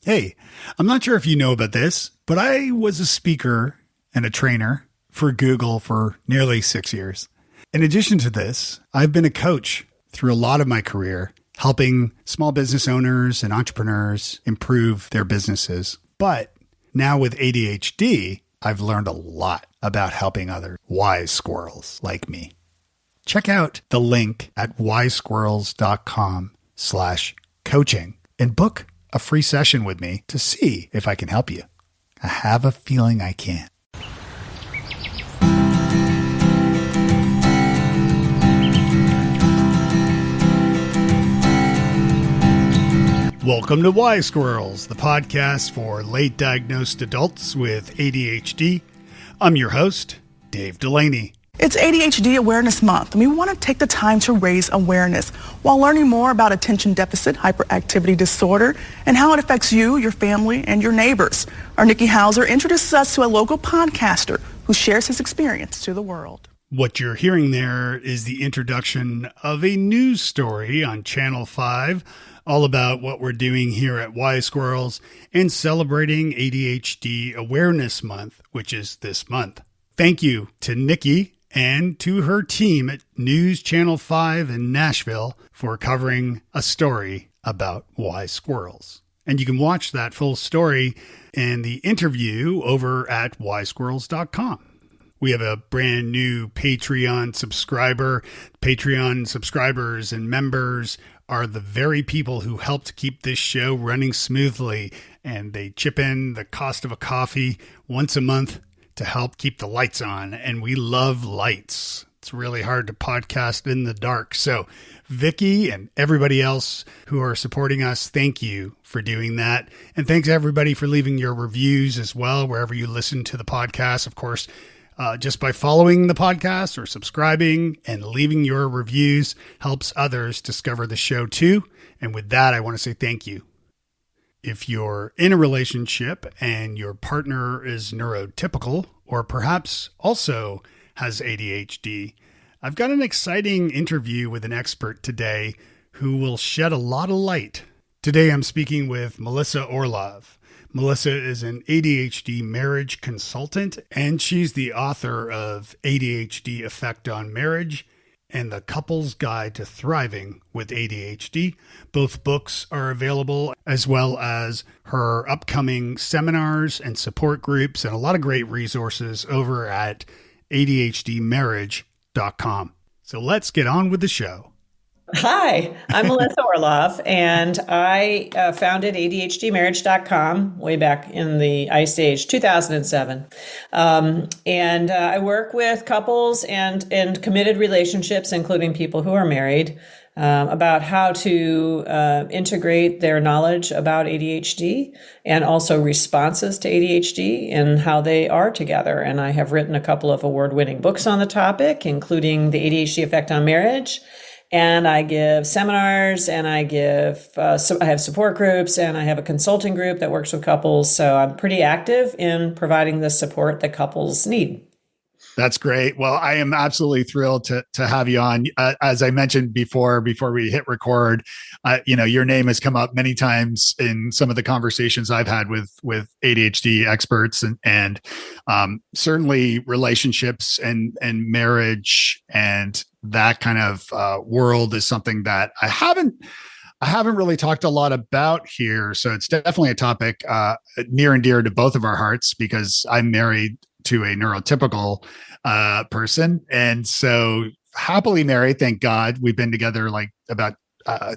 Hey, I'm not sure if you know about this, but I was a speaker and a trainer for Google for nearly 6 years. In addition to this, I've been a coach through a lot of my career, helping small business owners and entrepreneurs improve their businesses. But now with ADHD, I've learned a lot about helping other wise squirrels like me. Check out the link at wisesquirrels.com/coaching and book a free session with me to see if I can help you. I have a feeling I can. Welcome to Wise Squirrels, the podcast for late diagnosed adults with ADHD. I'm your host, Dave Delaney. It's ADHD Awareness Month, and we want to take the time to raise awareness while learning more about attention deficit hyperactivity disorder and how it affects you, your family, and your neighbors. Our Nikki Hauser introduces us to a local podcaster who shares his experience to the world. What you're hearing there is the introduction of a news story on Channel 5, all about what we're doing here at Wise Squirrels and celebrating ADHD Awareness Month, which is this month. Thank you to Nikki and to her team at News Channel 5 in Nashville for covering a story about wise squirrels. And you can watch that full story and the interview over at wisesquirrels.com. We have a brand new Patreon subscriber. Patreon subscribers and members are the very people who helped keep this show running smoothly, and they chip in the cost of a coffee once a month to help keep the lights on, and we love lights. It's really hard to podcast in the dark. So Vicky and everybody else who are supporting us, thank you for doing that. And thanks everybody for leaving your reviews as well, wherever you listen to the podcast. Of course, just by following the podcast or subscribing and leaving your reviews helps others discover the show too. And with that, I want to say thank you. If you're in a relationship and your partner is neurotypical or perhaps also has ADHD, I've got an exciting interview with an expert today who will shed a lot of light. Today I'm speaking with Melissa Orlov. Melissa is an ADHD marriage consultant, and she's the author of ADHD Effect on Marriage and The Couple's Guide to Thriving with ADHD. Both books are available, as well as her upcoming seminars and support groups and a lot of great resources over at ADHDmarriage.com. So let's get on with the show. Hi, I'm Melissa Orlov, and I founded ADHDmarriage.com way back in the Ice Age, 2007. And I work with couples and committed relationships, including people who are married, about how to integrate their knowledge about ADHD and also responses to ADHD and how they are together. And I have written a couple of award-winning books on the topic, including The ADHD Effect on Marriage. And I give seminars, and I have support groups, and I have a consulting group that works with couples. So I'm pretty active in providing the support that couples need. That's great. Well, I am absolutely thrilled to have you on. As I mentioned before we hit record, your name has come up many times in some of the conversations I've had with ADHD experts, and certainly relationships and marriage and that kind of world is something that I haven't really talked a lot about here. So it's definitely a topic near and dear to both of our hearts because I'm married to a neurotypical person. And so happily married, thank God. We've been together like about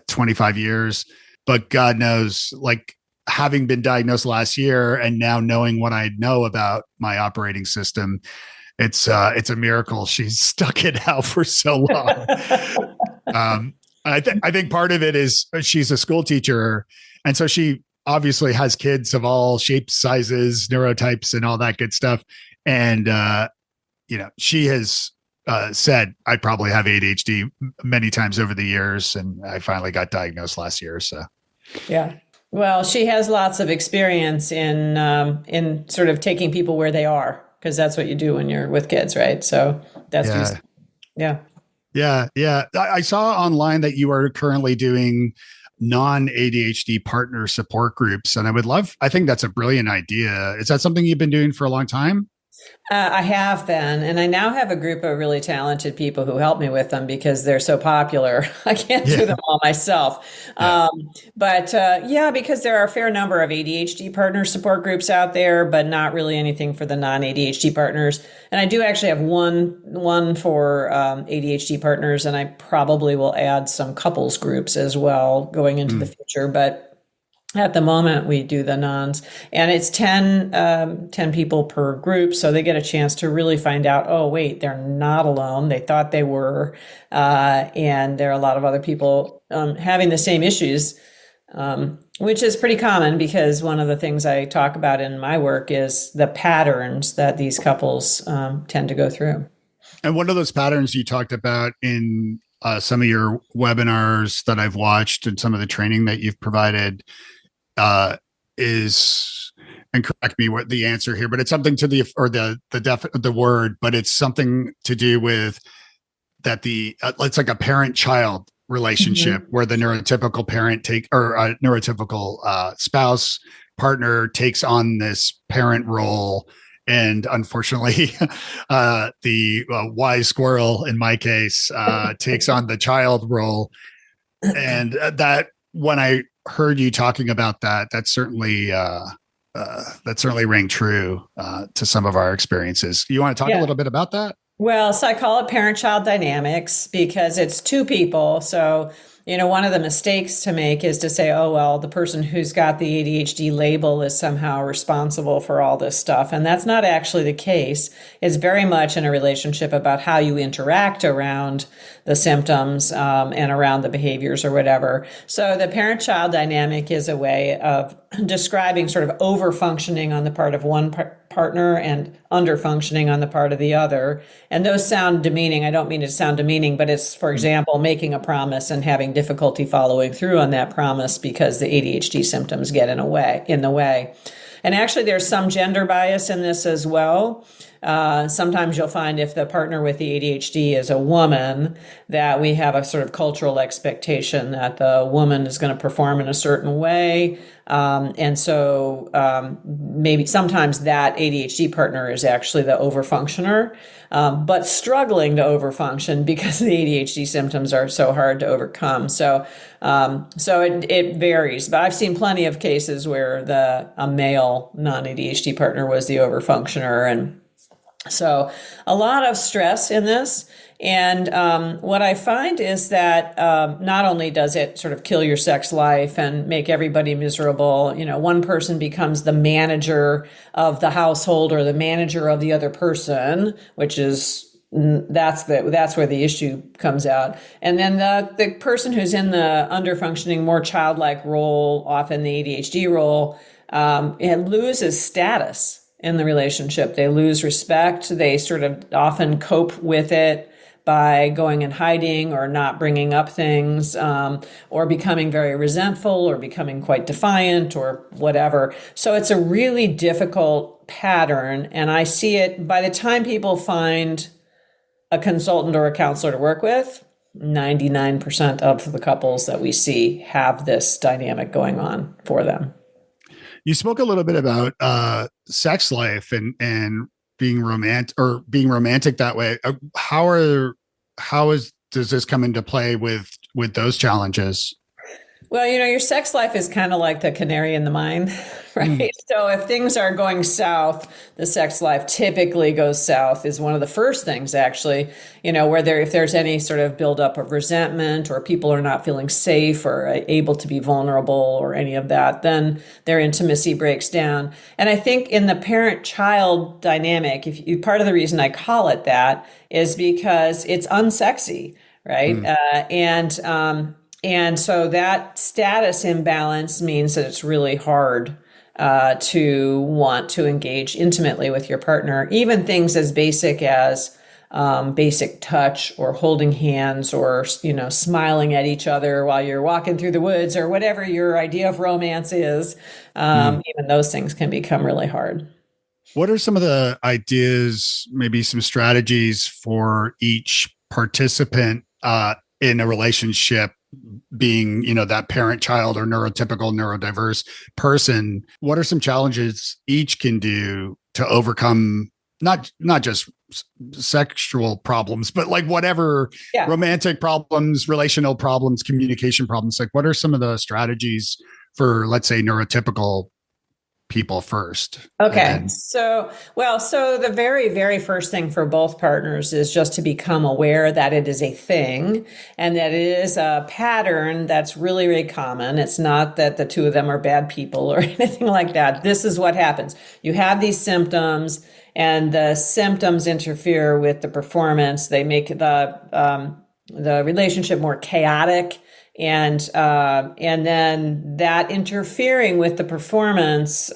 25 years, but God knows, like having been diagnosed last year and now knowing what I know about my operating system, it's a miracle she's stuck it out for so long. I think part of it is she's a school teacher. And so she obviously has kids of all shapes, sizes, neurotypes, and all that good stuff. And, she has said I probably have ADHD many times over the years, and I finally got diagnosed last year. So, yeah. Well, she has lots of experience in sort of taking people where they are, because that's what you do when you're with kids, right? So that's Yeah. I saw online that you are currently doing non-ADHD partner support groups. And I think that's a brilliant idea. Is that something you've been doing for a long time? I have been, and I now have a group of really talented people who help me with them because they're so popular. I can't do them all myself. Yeah. Yeah, because there are a fair number of ADHD partner support groups out there, but not really anything for the non-ADHD partners. And I do actually have one for ADHD partners, and I probably will add some couples groups as well going into the future. But at the moment, we do the nuns, and it's 10 people per group. So they get a chance to really find out, oh, wait, they're not alone. They thought they were. And there are a lot of other people having the same issues, which is pretty common because one of the things I talk about in my work is the patterns that these couples tend to go through. And one of those patterns you talked about in some of your webinars that I've watched and some of the training that you've provided is, and correct me what the answer here, but it's something to the word, but it's something to do with that it's like a parent-child relationship where the neurotypical parent neurotypical spouse partner takes on this parent role. And unfortunately, the wise squirrel, in my case, takes on the child role. And that when I heard you talking about that certainly rang true to some of our experiences. You want to talk a little bit about that? Well, so I call it parent-child dynamics because it's two people. So, one of the mistakes to make is to say, oh, well, the person who's got the ADHD label is somehow responsible for all this stuff. And that's not actually the case. It's very much in a relationship about how you interact around the symptoms and around the behaviors or whatever. So the parent-child dynamic is a way of describing sort of over-functioning on the part of one partner and under-functioning on the part of the other. And those sound demeaning. I don't mean to sound demeaning, but it's, for example, making a promise and having difficulty following through on that promise because the ADHD symptoms get in the way. And actually, there's some gender bias in this as well. Sometimes you'll find if the partner with the ADHD is a woman, that we have a sort of cultural expectation that the woman is going to perform in a certain way. And so maybe sometimes that ADHD partner is actually the overfunctioner, but struggling to overfunction because the ADHD symptoms are so hard to overcome. So it varies, but I've seen plenty of cases where a male non-ADHD partner was the overfunctioner. And so a lot of stress in this. And what I find is that not only does it sort of kill your sex life and make everybody miserable, one person becomes the manager of the household or the manager of the other person, which is that's where the issue comes out. And then the person who's in the under-functioning, more childlike role, often the ADHD role, it loses status in the relationship. They lose respect. They sort of often cope with it by going and hiding or not bringing up things, or becoming very resentful or becoming quite defiant or whatever. So it's a really difficult pattern. And I see it by the time people find a consultant or a counselor to work with, 99% of the couples that we see have this dynamic going on for them. You spoke a little bit about sex life and being romantic that way. Does this come into play with those challenges? Well, your sex life is kind of like the canary in the mine, right? So if things are going south, the sex life typically goes south is one of the first things, actually, if there's any sort of buildup of resentment or people are not feeling safe or able to be vulnerable or any of that, then their intimacy breaks down. And I think in the parent-child dynamic, part of the reason I call it that is because it's unsexy, right? And so that status imbalance means that it's really hard to want to engage intimately with your partner, even things as basic as basic touch or holding hands or, smiling at each other while you're walking through the woods or whatever your idea of romance is. Even those things can become really hard. What are some of the ideas, maybe some strategies for each participant in a relationship being, that parent child or neurotypical neurodiverse person, what are some challenges each can do to overcome not just sexual problems, but like whatever romantic problems, relational problems, communication problems? Like, what are some of the strategies for, let's say, neurotypical people first? Okay. So the very, very first thing for both partners is just to become aware that it is a thing and that it is a pattern that's really, really common. It's not that the two of them are bad people or anything like that. This is what happens. You have these symptoms, and the symptoms interfere with the performance. They make the relationship more chaotic. And then that interfering with the performance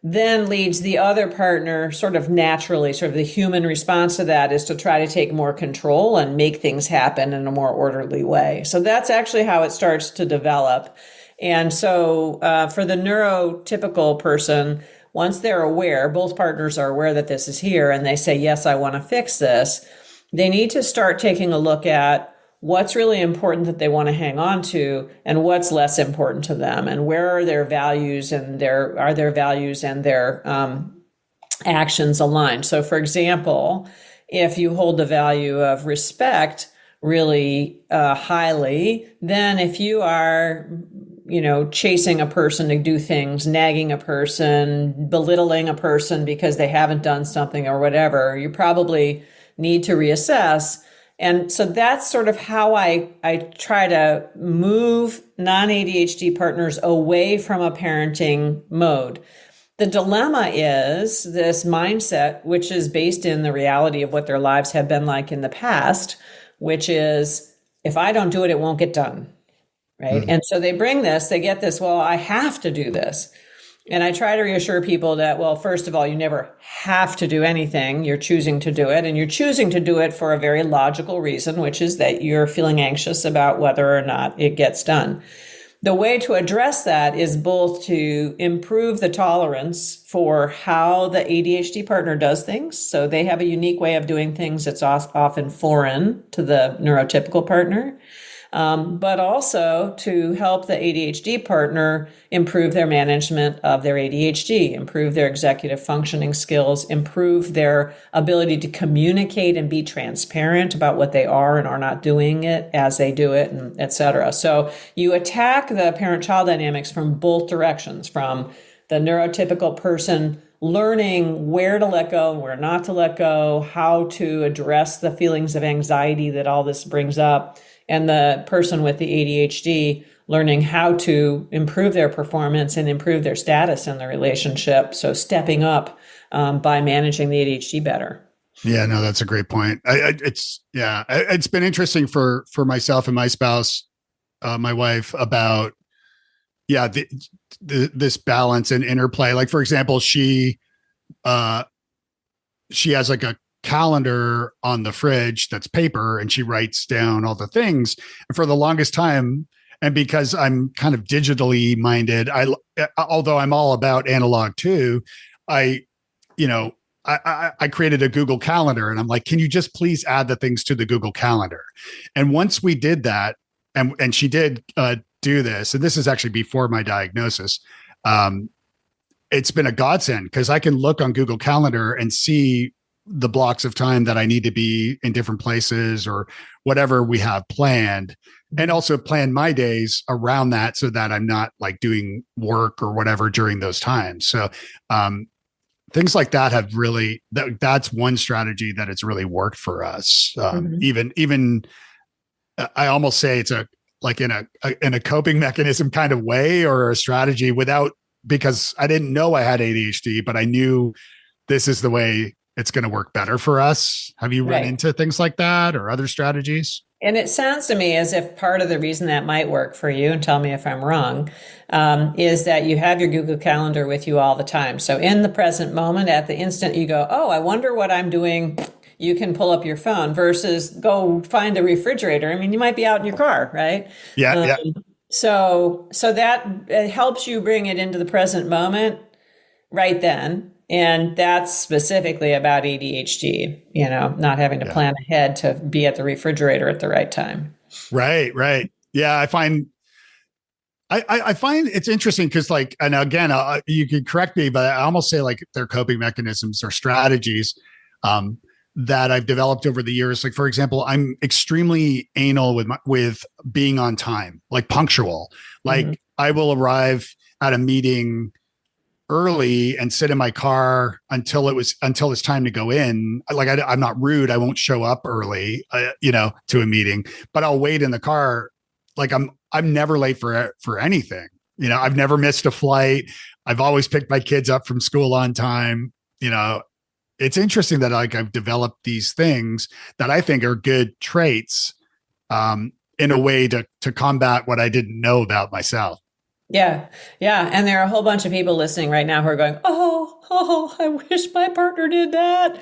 then leads the other partner sort of naturally, sort of the human response to that is to try to take more control and make things happen in a more orderly way. So that's actually how it starts to develop. And so for the neurotypical person, once they're aware, both partners are aware that this is here, and they say, yes, I want to fix this, they need to start taking a look at what's really important that they want to hang on to and what's less important to them, and where are their values and their actions aligned. So for example, if you hold the value of respect really highly, then if you are chasing a person to do things, nagging a person, belittling a person because they haven't done something or whatever, you probably need to reassess. And so that's sort of how I try to move non-ADHD partners away from a parenting mode. The dilemma is this mindset, which is based in the reality of what their lives have been like in the past, which is, if I don't do it, it won't get done, right? And so they get this, well, I have to do this. And I try to reassure people that, well, first of all, you never have to do anything. You're choosing to do it, and you're choosing to do it for a very logical reason, which is that you're feeling anxious about whether or not it gets done. The way to address that is both to improve the tolerance for how the ADHD partner does things. So they have a unique way of doing things that's often foreign to the neurotypical partner. But also to help the ADHD partner improve their management of their ADHD, improve their executive functioning skills, improve their ability to communicate and be transparent about what they are and are not doing it as they do it, and et cetera. So you attack the parent-child dynamics from both directions, from the neurotypical person learning where to let go and where not to let go, how to address the feelings of anxiety that all this brings up, and the person with the ADHD learning how to improve their performance and improve their status in the relationship. So stepping up by managing the ADHD better. Yeah, no, that's a great point. It's been interesting for myself and my spouse, my wife, about this balance and interplay. Like, for example, she has like a calendar on the fridge that's paper, and she writes down all the things. And for the longest time, and because I'm kind of digitally minded, although I'm all about analog too, I created a Google Calendar, and I'm like, can you just please add the things to the Google Calendar? And once we did that, and she did do this, and this is actually before my diagnosis, it's been a godsend, because I can look on Google Calendar and see the blocks of time that I need to be in different places or whatever we have planned, and also plan my days around that so that I'm not like doing work or whatever during those times. So things like that have really, that's one strategy that it's really worked for us. Even I almost say it's in a coping mechanism kind of way, or a strategy because I didn't know I had ADHD, but I knew this is the way it's going to work better for us. Have you run into things like that or other strategies? And it sounds to me as if part of the reason that might work for you, and tell me if I'm wrong, is that you have your Google Calendar with you all the time. So in the present moment, at the instant you go, oh, I wonder what I'm doing, you can pull up your phone, versus go find the refrigerator. I mean, you might be out in your car, right? Yeah. So that it helps you bring it into the present moment right then. And that's specifically about ADHD, not having to plan ahead to be at the refrigerator at the right time. Right. Yeah, I find it's interesting because, like, and again, you can correct me, but I almost say like they're coping mechanisms or strategies that I've developed over the years. Like, for example, I'm extremely anal with being on time, like punctual. Like, I will arrive at a meeting early and sit in my car until it's time to go in. Like, I'm not rude. I won't show up early, to a meeting, but I'll wait in the car. Like, I'm never late for anything. I've never missed a flight. I've always picked my kids up from school on time. It's interesting that like I've developed these things that I think are good traits in a way to combat what I didn't know about myself. Yeah. Yeah. And there are a whole bunch of people listening right now who are going, oh, I wish my partner did that.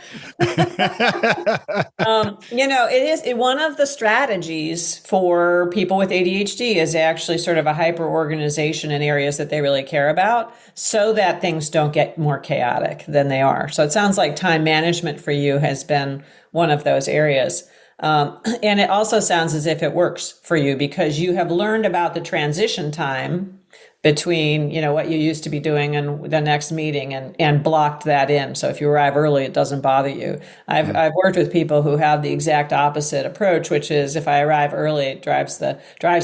It is one of the strategies for people with ADHD is actually sort of a hyper organization in areas that they really care about so that things don't get more chaotic than they are. So it sounds like time management for you has been one of those areas. And it also sounds as if it works for you because you have learned about the transition time between, what you used to be doing and the next meeting and blocked that in. So if you arrive early, it doesn't bother you. I've worked with people who have the exact opposite approach, which is if I arrive early, it drives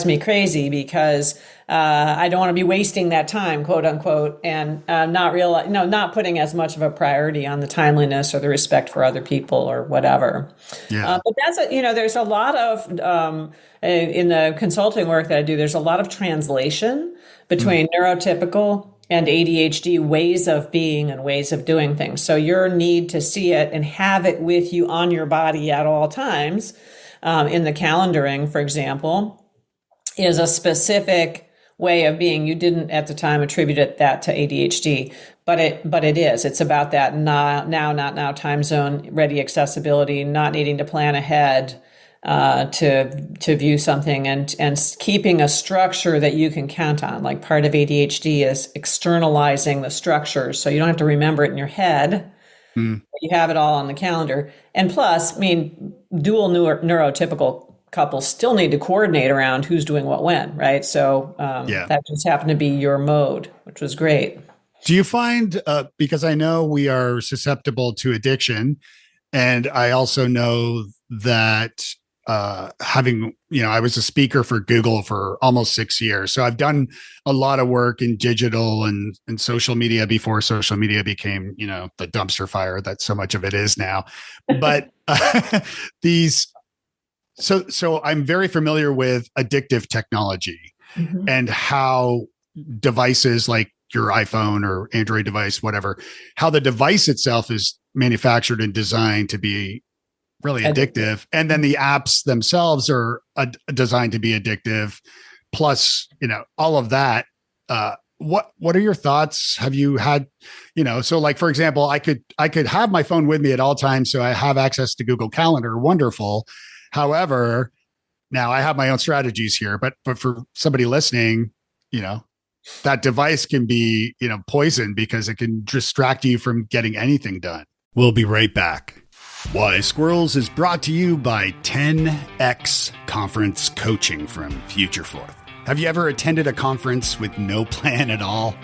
me crazy because I don't want to be wasting that time, quote unquote, and not putting as much of a priority on the timeliness or the respect for other people or whatever. Yeah. But there's a lot of, in the consulting work that I do, there's a lot of translation between neurotypical and ADHD ways of being and ways of doing things. So your need to see it and have it with you on your body at all times, in the calendaring, for example, is a specific way of being. You didn't at the time attribute that to ADHD, but it is. It's about that not now time zone ready accessibility, not needing to plan ahead, to view something and keeping a structure that you can count on. Like part of ADHD is externalizing the structure. So you don't have to remember it in your head. You have it all on the calendar. And plus, dual neurotypical couples still need to coordinate around who's doing what when, right? So that just happened to be your mode, which was great. Do you find, because I know we are susceptible to addiction, and I also know that I was a speaker for Google for almost 6 years. So I've done a lot of work in digital and social media before social media became, the dumpster fire that so much of it is now. But so I'm very familiar with addictive technology and how devices like your iPhone or Android device, whatever, how the device itself is manufactured and designed to be really addictive. And then the apps themselves are designed to be addictive. Plus, all of that. What are your thoughts? Have you had, so like, for example, I could have my phone with me at all times. So I have access to Google Calendar. Wonderful. However, now I have my own strategies here, but for somebody listening, that device can be, poison because it can distract you from getting anything done. We'll be right back. Wise Squirrels is brought to you by 10X Conference Coaching from Future Forth. Have you ever attended a conference with no plan at all,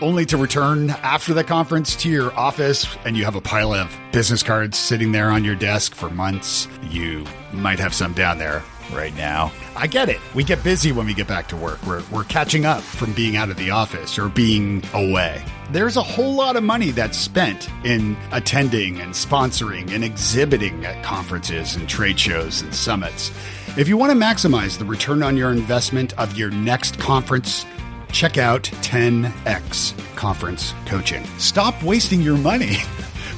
only to return after the conference to your office and you have a pile of business cards sitting there on your desk for months? You might have some down there right now. I get it. We get busy when we get back to work. We're catching up from being out of the office or being away. There's a whole lot of money that's spent in attending and sponsoring and exhibiting at conferences and trade shows and summits. If you want to maximize the return on your investment of your next conference, check out 10X Conference Coaching. Stop wasting your money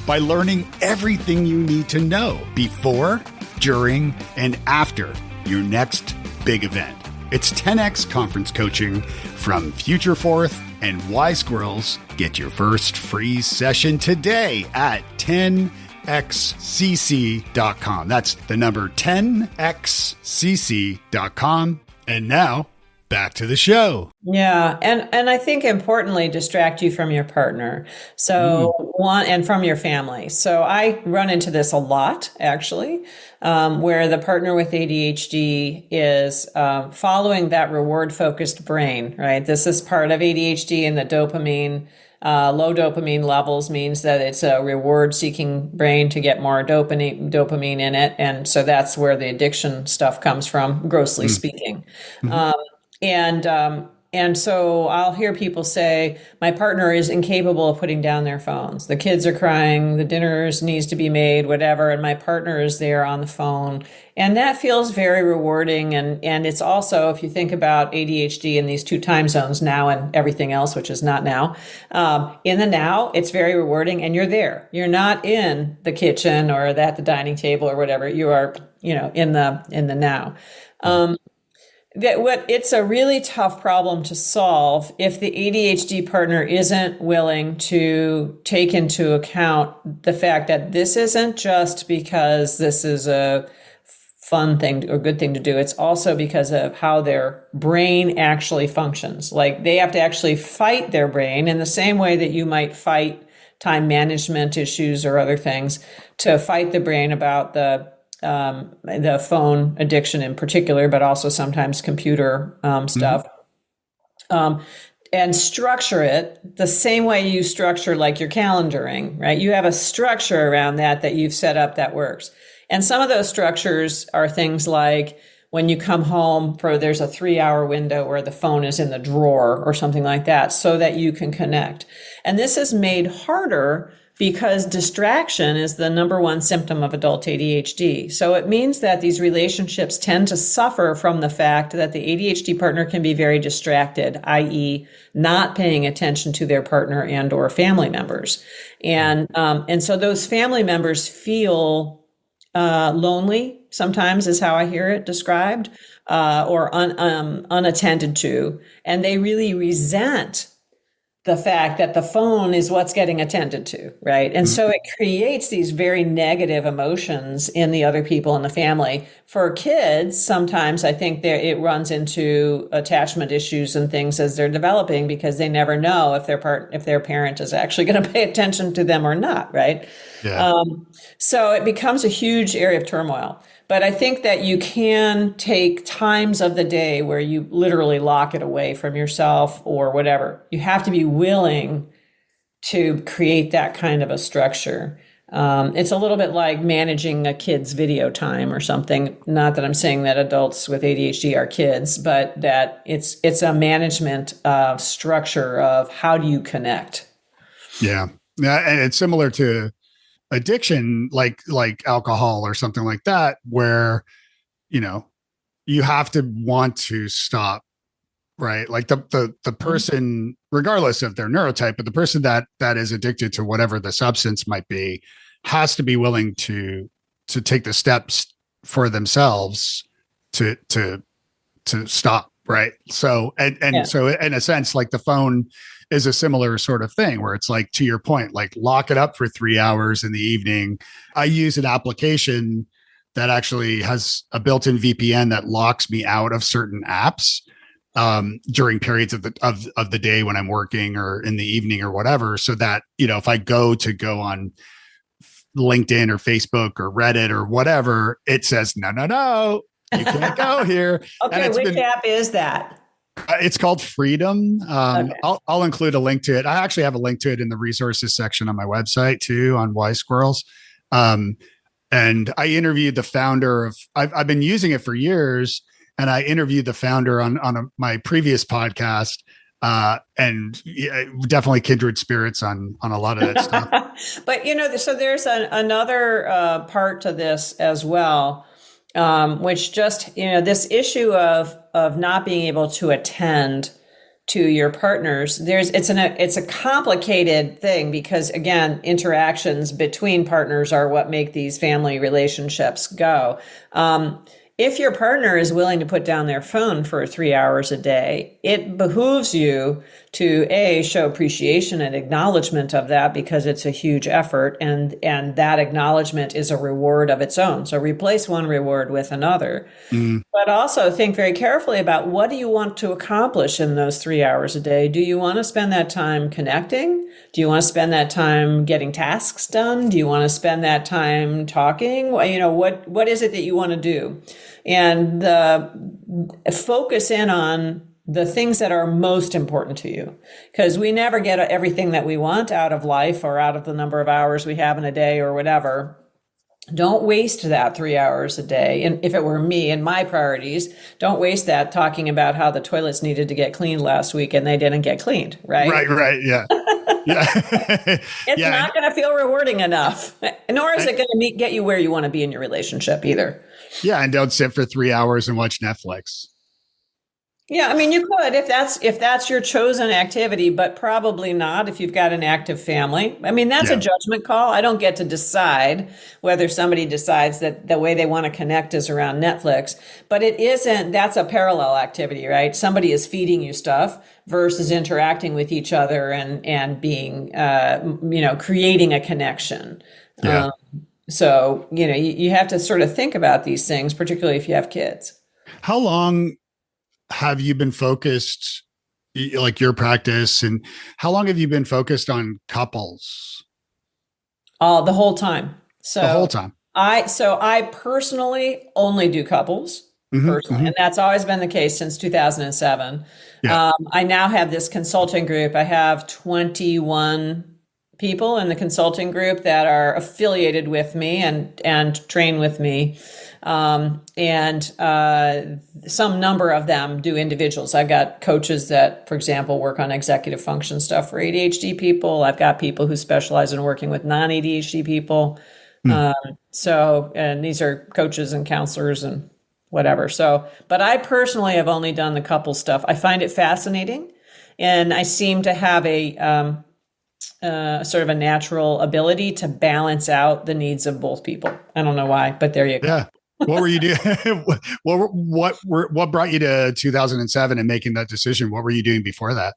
by learning everything you need to know before, during, and after your next big event. It's 10X Conference Coaching from Future Forth and Wise Squirrels. Get your first free session today at 10xcc.com. That's the number 10xcc.com. And now, back to the show. Yeah. And I think importantly, distract you from your partner. So and from your family. So I run into this a lot, actually, where the partner with ADHD is following that reward focused brain, right? This is part of ADHD, and the dopamine. Low dopamine levels means that it's a reward seeking brain to get more dopamine in it. And so that's where the addiction stuff comes from, grossly speaking. And so I'll hear people say, my partner is incapable of putting down their phones. The kids are crying, the dinner needs to be made, whatever, and my partner is there on the phone. And that feels very rewarding. And it's also, if you think about ADHD in these two time zones, now and everything else, which is not now, in the now, it's very rewarding, and you're there. You're not in the kitchen or at the dining table or whatever. You are, in the now. It's a really tough problem to solve if the ADHD partner isn't willing to take into account the fact that this isn't just because this is a fun thing or good thing to do. It's also because of how their brain actually functions. Like, they have to actually fight their brain in the same way that you might fight time management issues or other things, to fight the brain about the phone addiction in particular, but also sometimes computer stuff, and structure it the same way you structure like your calendaring, right? You have a structure around that you've set up that works. And some of those structures are things like when you come home, there's a 3-hour window where the phone is in the drawer or something like that, so that you can connect. And this is made harder because distraction is the number one symptom of adult ADHD. So it means that these relationships tend to suffer from the fact that the ADHD partner can be very distracted, i.e. not paying attention to their partner and or family members. And so those family members feel lonely, sometimes is how I hear it described, or unattended to. And they really resent the fact that the phone is what's getting attended to, right? And so it creates these very negative emotions in the other people in the family. For kids, sometimes I think it runs into attachment issues and things as they're developing, because they never know if their parent is actually going to pay attention to them or not, right? Yeah. So it becomes a huge area of turmoil. But I think that you can take times of the day where you literally lock it away from yourself or whatever. You have to be willing to create that kind of a structure. It's a little bit like managing a kid's video time or something. Not that I'm saying that adults with ADHD are kids, but that it's a management structure of how do you connect. Yeah. And it's similar to addiction, like alcohol or something like that, where, you have to want to stop, right? Like the person, regardless of their neurotype, but the person that is addicted to whatever the substance might be, has to be willing to take the steps for themselves to stop. Right. So, so in a sense, like the phone is a similar sort of thing where it's like, to your point, like lock it up for 3 hours in the evening. I use an application that actually has a built-in VPN that locks me out of certain apps during periods of the day when I'm working or in the evening or whatever. So that, if I go on LinkedIn or Facebook or Reddit or whatever, it says, no, you can't go here. Okay, which app is that? It's called Freedom. Okay. I'll include a link to it. I actually have a link to it in the resources section on my website too, on Wise Squirrels. And I interviewed the founder of. I've been using it for years, and I interviewed the founder on my previous podcast. And definitely kindred spirits on a lot of that stuff. But so there's another part to this as well. Which just, this issue of not being able to attend to your partners, it's a complicated thing because, again, interactions between partners are what make these family relationships go. if your partner is willing to put down their phone for 3 hours a day, it behooves you to show appreciation and acknowledgement of that, because it's a huge effort, and that acknowledgement is a reward of its own. So replace one reward with another. But also think very carefully about, what do you want to accomplish in those 3 hours a day? Do you want to spend that time connecting? Do you want to spend that time getting tasks done? Do you want to spend that time talking? What is it that you want to do? And focus in on the things that are most important to you, because we never get everything that we want out of life or out of the number of hours we have in a day or whatever. Don't waste that 3 hours a day. And if it were me and my priorities, don't waste that talking about how the toilets needed to get cleaned last week and they didn't get cleaned, right? Right. Yeah. Yeah. It's not going to feel rewarding enough, nor is it going to get you where you want to be in your relationship either. Yeah. And don't sit for 3 hours and watch Netflix. Yeah, I mean, you could if that's your chosen activity, but probably not if you've got an active family. I mean, that's a judgment call. I don't get to decide whether somebody decides that the way they want to connect is around Netflix, but it isn't. That's a parallel activity, right? Somebody is feeding you stuff versus interacting with each other and being, creating a connection. Yeah. So, you have to sort of think about these things, particularly if you have kids. How long have you been focused, like your practice, and how long have you been focused on couples? The whole time. So the whole time. I personally only do couples personally, and that's always been the case since 2007. Yeah. I now have this consulting group. I have 21 people in the consulting group that are affiliated with me and train with me. And some number of them do individuals. I've got coaches that, for example, work on executive function stuff for ADHD people. I've got people who specialize in working with non-ADHD people. And these are coaches and counselors and whatever. So, but I personally have only done the couple stuff. I find it fascinating, and I seem to have a sort of a natural ability to balance out the needs of both people. I don't know why, but there you go. Yeah. What were you doing? What brought you to 2007 and making that decision? What were you doing before that?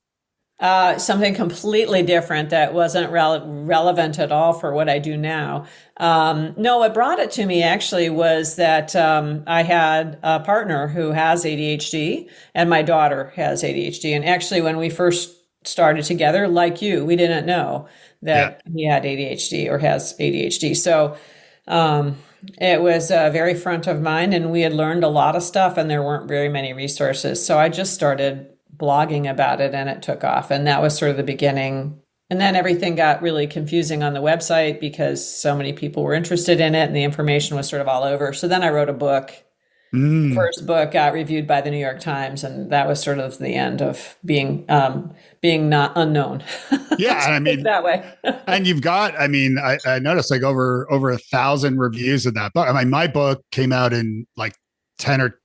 Something completely different that wasn't relevant at all for what I do now. No, what brought it to me actually was that I had a partner who has ADHD, and my daughter has ADHD. And actually, when we first started together, like you, we didn't know that he had ADHD or has ADHD. So it was very front of mind, and we had learned a lot of stuff, and there weren't very many resources. So I just started blogging about it, and it took off. And that was sort of the beginning. And then everything got really confusing on the website because so many people were interested in it, and the information was sort of all over. So then I wrote a book. First book got reviewed by the New York Times, and that was sort of the end of being not unknown. Yeah, I mean that way. And you've got, I noticed like over 1,000 reviews of that book. I mean, my book came out in like 10 or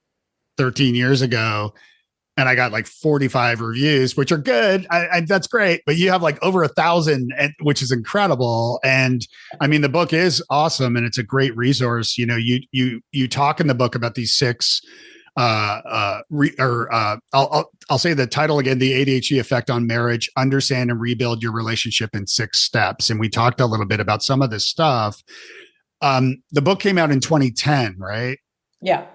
13 years ago, and I got like 45 reviews, which are good. That's great. But you have like over 1,000, which is incredible. And I mean, the book is awesome, and it's a great resource. You talk in the book about these 6, I'll say the title again, The ADHD Effect on Marriage, Understand and Rebuild Your Relationship in 6 Steps. And we talked a little bit about some of this stuff. The book came out in 2010, right? Yeah.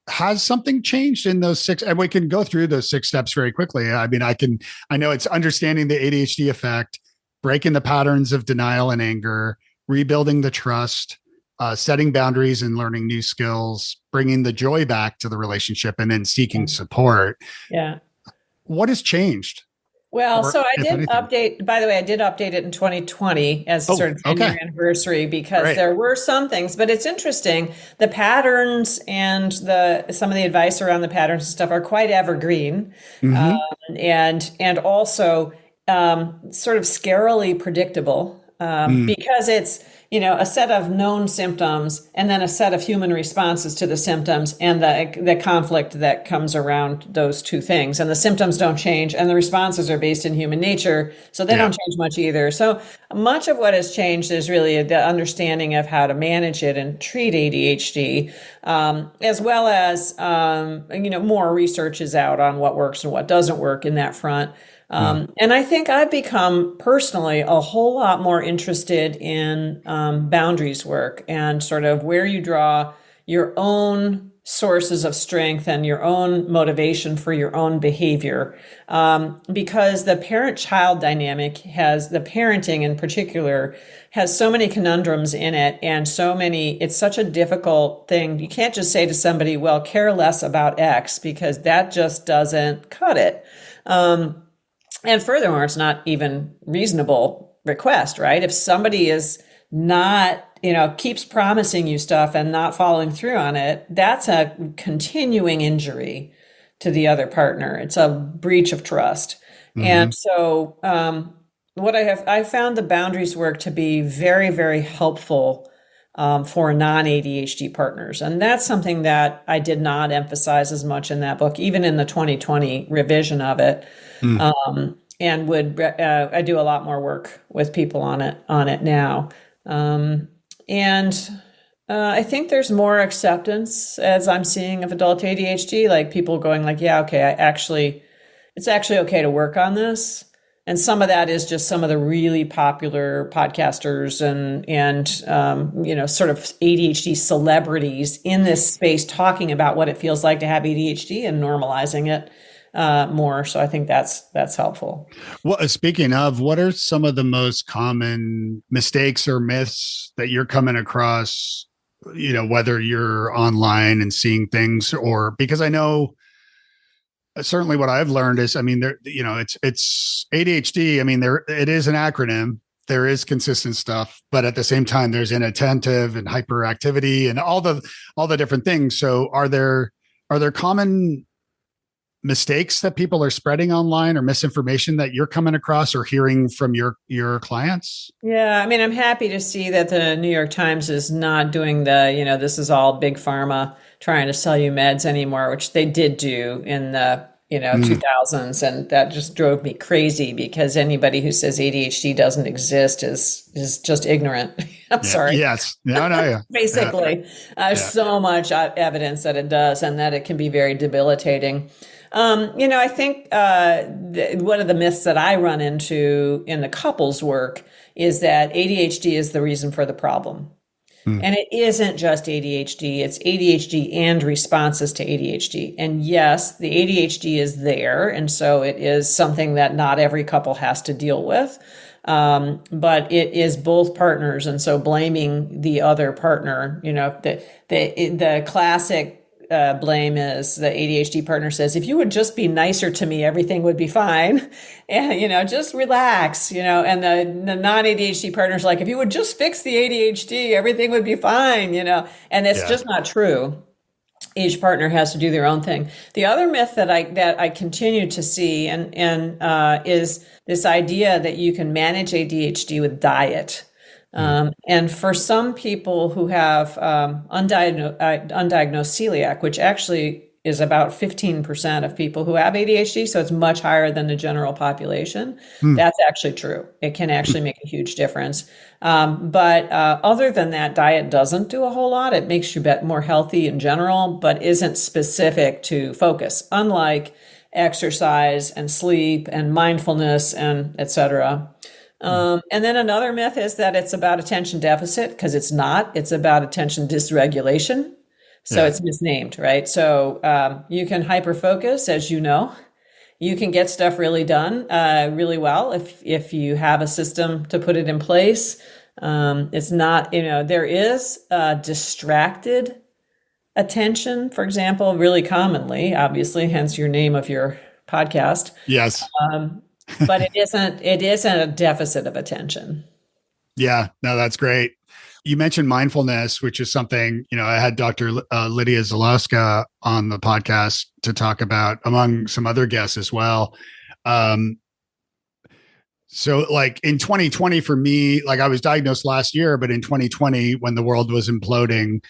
Has something changed in those 6? And we can go through those 6 steps very quickly. I mean, I know it's understanding the ADHD effect, breaking the patterns of denial and anger, rebuilding the trust, setting boundaries and learning new skills, bringing the joy back to the relationship, and then seeking support. Yeah. What has changed? Well, so I did update, by the way, I did update it in 2020 as sort of 10-year anniversary, because there were some things, but it's interesting. The patterns and some of the advice around the patterns and stuff are quite evergreen, and also sort of scarily predictable. because it's, a set of known symptoms and then a set of human responses to the symptoms and the conflict that comes around those two things. And the symptoms don't change and the responses are based in human nature. So they don't change much either. So much of what has changed is really the understanding of how to manage it and treat ADHD, as well as, more research is out on what works and what doesn't work in that front. And I think I've become personally a whole lot more interested in boundaries work and sort of where you draw your own sources of strength and your own motivation for your own behavior. Because the parent-child dynamic the parenting in particular has so many conundrums in it and it's such a difficult thing. You can't just say to somebody, well, care less about X, because that just doesn't cut it. And furthermore, it's not even reasonable request, right? If somebody is not, keeps promising you stuff and not following through on it, that's a continuing injury to the other partner. It's a breach of trust. Mm-hmm. And so, I found the boundaries work to be very, very helpful for non-ADHD partners. And that's something that I did not emphasize as much in that book, even in the 2020 revision of it. And I do a lot more work with people on it now. I think there's more acceptance as I'm seeing of adult ADHD, like people going like, yeah, okay, it's actually okay to work on this. And some of that is just some of the really popular podcasters and sort of ADHD celebrities in this space talking about what it feels like to have ADHD and normalizing it more. So I think that's helpful. Well, speaking of, what are some of the most common mistakes or myths that you're coming across, whether you're online and seeing things, or because I know certainly what I've learned is, it's ADHD. It is an acronym. There is consistent stuff, but at the same time, there's inattentive and hyperactivity and all the different things. So are there common mistakes that people are spreading online or misinformation that you're coming across or hearing from your clients? Yeah. I'm happy to see that the New York Times is not doing this is all big pharma trying to sell you meds anymore, which they did do in the 2000s. And that just drove me crazy because anybody who says ADHD doesn't exist is just ignorant. I'm sorry. Yes. No. Yeah. Basically, so much evidence that it does and that it can be very debilitating. I think one of the myths that I run into in the couples work is that ADHD is the reason for the problem. And it isn't just ADHD, it's ADHD and responses to ADHD. And yes, the ADHD is there. And so it is something that not every couple has to deal with. But it is both partners. And so blaming the other partner, the classic blame is the ADHD partner says, if you would just be nicer to me, everything would be fine. And, just relax, and the non-ADHD partner's like, if you would just fix the ADHD, everything would be fine, and it's just not true. Each partner has to do their own thing. The other myth that I continue to see is this idea that you can manage ADHD with diet. And for some people who have undiagnosed celiac, which actually is about 15% of people who have ADHD, so it's much higher than the general population. That's actually true. It can actually make a huge difference. But other than that, diet doesn't do a whole lot. It makes you more healthy in general, but isn't specific to focus, unlike exercise and sleep and mindfulness and et cetera. And then another myth is that it's about attention deficit, because it's not. It's about attention dysregulation. So it's misnamed, right? So you can hyperfocus, as you know. You can get stuff really done really well if you have a system to put it in place. It's not, there is distracted attention, for example, really commonly, obviously, hence your name of your podcast. Yes. But it isn't a deficit of attention. Yeah, no, that's great. You mentioned mindfulness, which is something, I had Dr. Lydia Zalowska on the podcast to talk about, among some other guests as well. So like in 2020 for me, like I was diagnosed last year, but in 2020 when the world was imploding,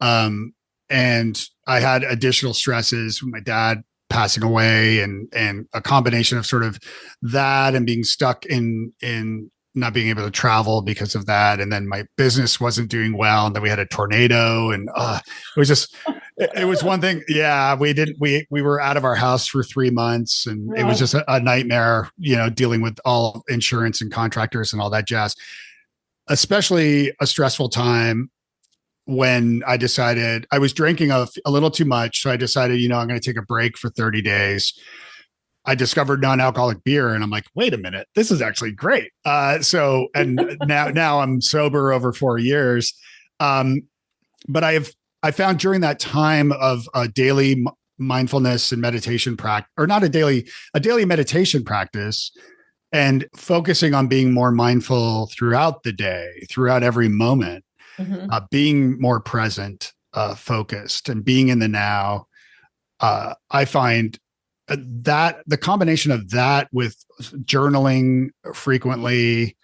um, and I had additional stresses, my dad passing away and a combination of sort of that and being stuck in not being able to travel because of that. And then my business wasn't doing well. And then we had a tornado and it was just, it was one thing. Yeah, we were out of our house for 3 months and it was just a nightmare, dealing with all insurance and contractors and all that jazz, especially a stressful time when I decided I was drinking a little too much. So I decided, I'm going to take a break for 30 days. I discovered non-alcoholic beer and I'm like, wait a minute, this is actually great. And now I'm sober over 4 years. But I found during that time of a daily mindfulness and meditation practice, or not a daily meditation practice, and focusing on being more mindful throughout the day, throughout every moment, being more present, focused, and being in the now. I find that the combination of that with journaling frequently,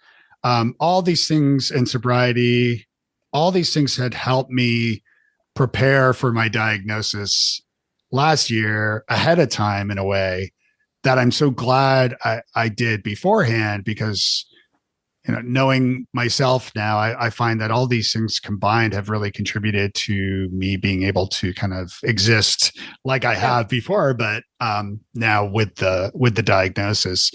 all these things, and sobriety, all these things had helped me prepare for my diagnosis last year ahead of time in a way that I'm so glad I did beforehand, because knowing myself now, I find that all these things combined have really contributed to me being able to kind of exist like I have before, but now with the diagnosis.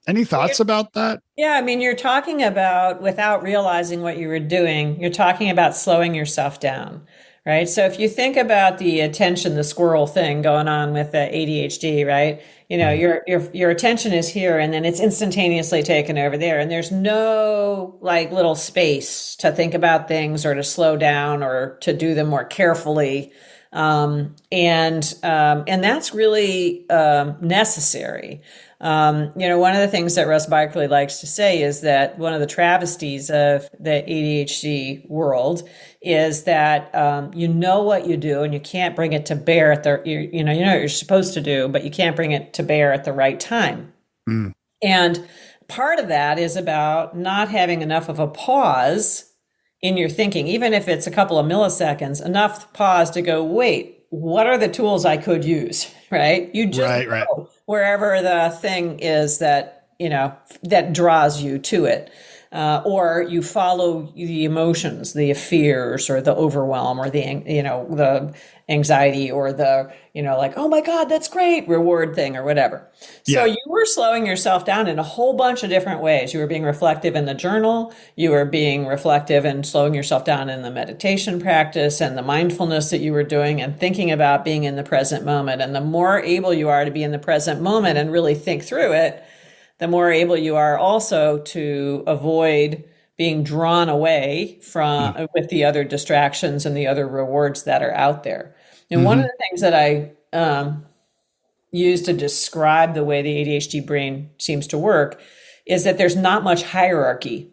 Any thoughts about that? Yeah, I mean, you're talking about, without realizing what you were doing, you're talking about slowing yourself down, right? So if you think about the attention, the squirrel thing going on with the ADHD, right? Your attention is here and then it's instantaneously taken over there. And there's no like little space to think about things or to slow down or to do them more carefully. And that's really necessary. One of the things that Russ Barkley likes to say is that one of the travesties of the ADHD world is that you know what you do and you can't bring it to bear at you know what you're supposed to do, but you can't bring it to bear at the right time. And part of that is about not having enough of a pause in your thinking, even if it's a couple of milliseconds, enough pause to go, wait, what are the tools I could use, right? You just go wherever the thing is that, that draws you to it. Or you follow the emotions, the fears or the overwhelm or the anxiety or the, like, oh my God, that's great, reward thing or whatever. So you were slowing yourself down in a whole bunch of different ways. You were being reflective in the journal. You were being reflective and slowing yourself down in the meditation practice and the mindfulness that you were doing and thinking about being in the present moment. And the more able you are to be in the present moment and really think through it, the more able you are also to avoid being drawn away from with the other distractions and the other rewards that are out there. And one of the things that I use to describe the way the ADHD brain seems to work is that there's not much hierarchy.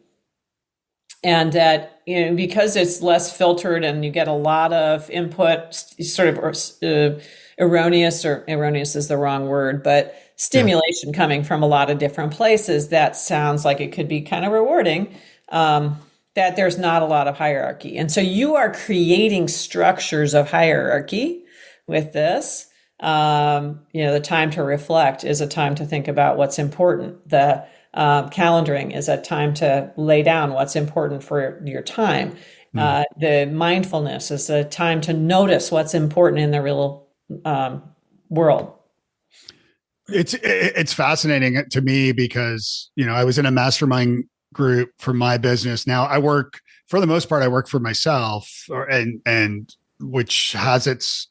And that, because it's less filtered and you get a lot of input, sort of erroneous is the wrong word, but stimulation coming from a lot of different places, that sounds like it could be kind of rewarding, that there's not a lot of hierarchy. And so you are creating structures of hierarchy with this. The time to reflect is a time to think about what's important. The calendaring is a time to lay down what's important for your time. The mindfulness is a time to notice what's important in the real world. It's fascinating to me because, I was in a mastermind group for my business. Now for the most part, I work for myself and which has its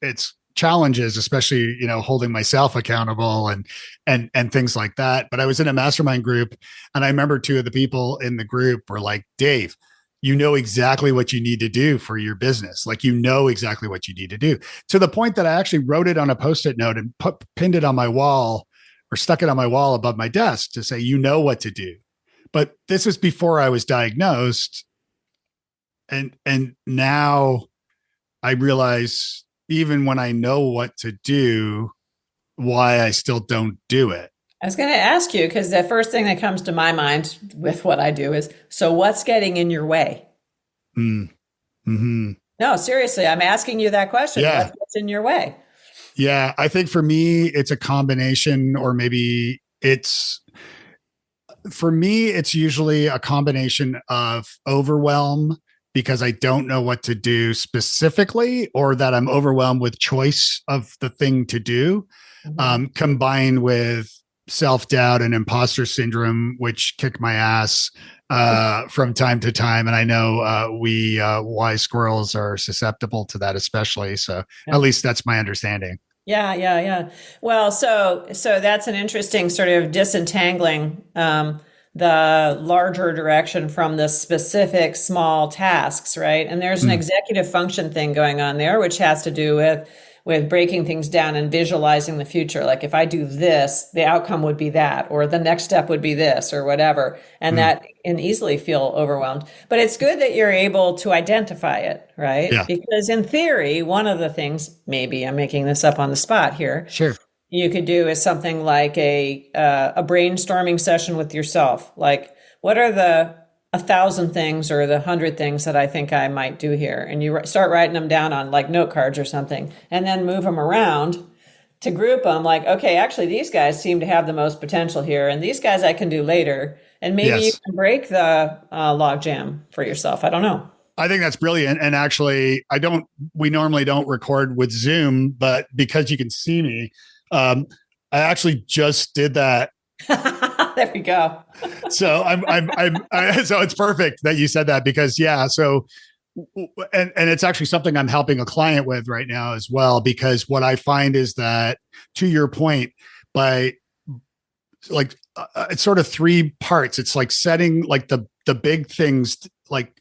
challenges, especially, holding myself accountable and things like that. But I was in a mastermind group and I remember two of the people in the group were like, Dave, you know exactly what you need to do for your business. Like, exactly what you need to do, to the point that I actually wrote it on a Post-it note and pinned it on my wall or stuck it on my wall above my desk to say, what to do. But this was before I was diagnosed. And now I realize, even when I know what to do, why I still don't do it. I was going to ask you because the first thing that comes to my mind with what I do is, so what's getting in your way? Mm. Hmm. No, seriously, I'm asking you that question. Yeah. What's in your way? Yeah. I think for me, it's a combination, or maybe for me, it's usually a combination of overwhelm because I don't know what to do specifically, or that I'm overwhelmed with choice of the thing to do, Mhm. combined with self doubt and imposter syndrome, which kick my ass from time to time. And I know we wise squirrels are susceptible to that, especially. So at Yeah. least that's my understanding. Yeah, yeah, yeah. Well, so that's an interesting sort of disentangling the larger direction from the specific small tasks, right? And there's an Mm, executive function thing going on there, which has to do with breaking things down and visualizing the future. Like if I do this, the outcome would be that, or the next step would be this, or whatever. And mm. that can easily feel overwhelmed. But it's good that you're able to identify it, right? Yeah, Because in theory, one of the things, maybe I'm making this up on the spot here, sure. you could do is something like a brainstorming session with yourself. Like, what are the 1,000 things or the 100 things that I think I might do here? And you start writing them down on like note cards or something, and then move them around to group them. Like, okay, actually, these guys seem to have the most potential here, and these guys I can do later. And maybe you Yes. can break the log jam for yourself. I don't know. I think that's brilliant. And actually, we normally don't record with Zoom, but because you can see me, um, I actually just did that. There we go. So so it's perfect that you said that, because yeah. So, and it's actually something I'm helping a client with right now as well, because what I find is that, to your point, by like, it's sort of three parts. It's like setting like the big things, like,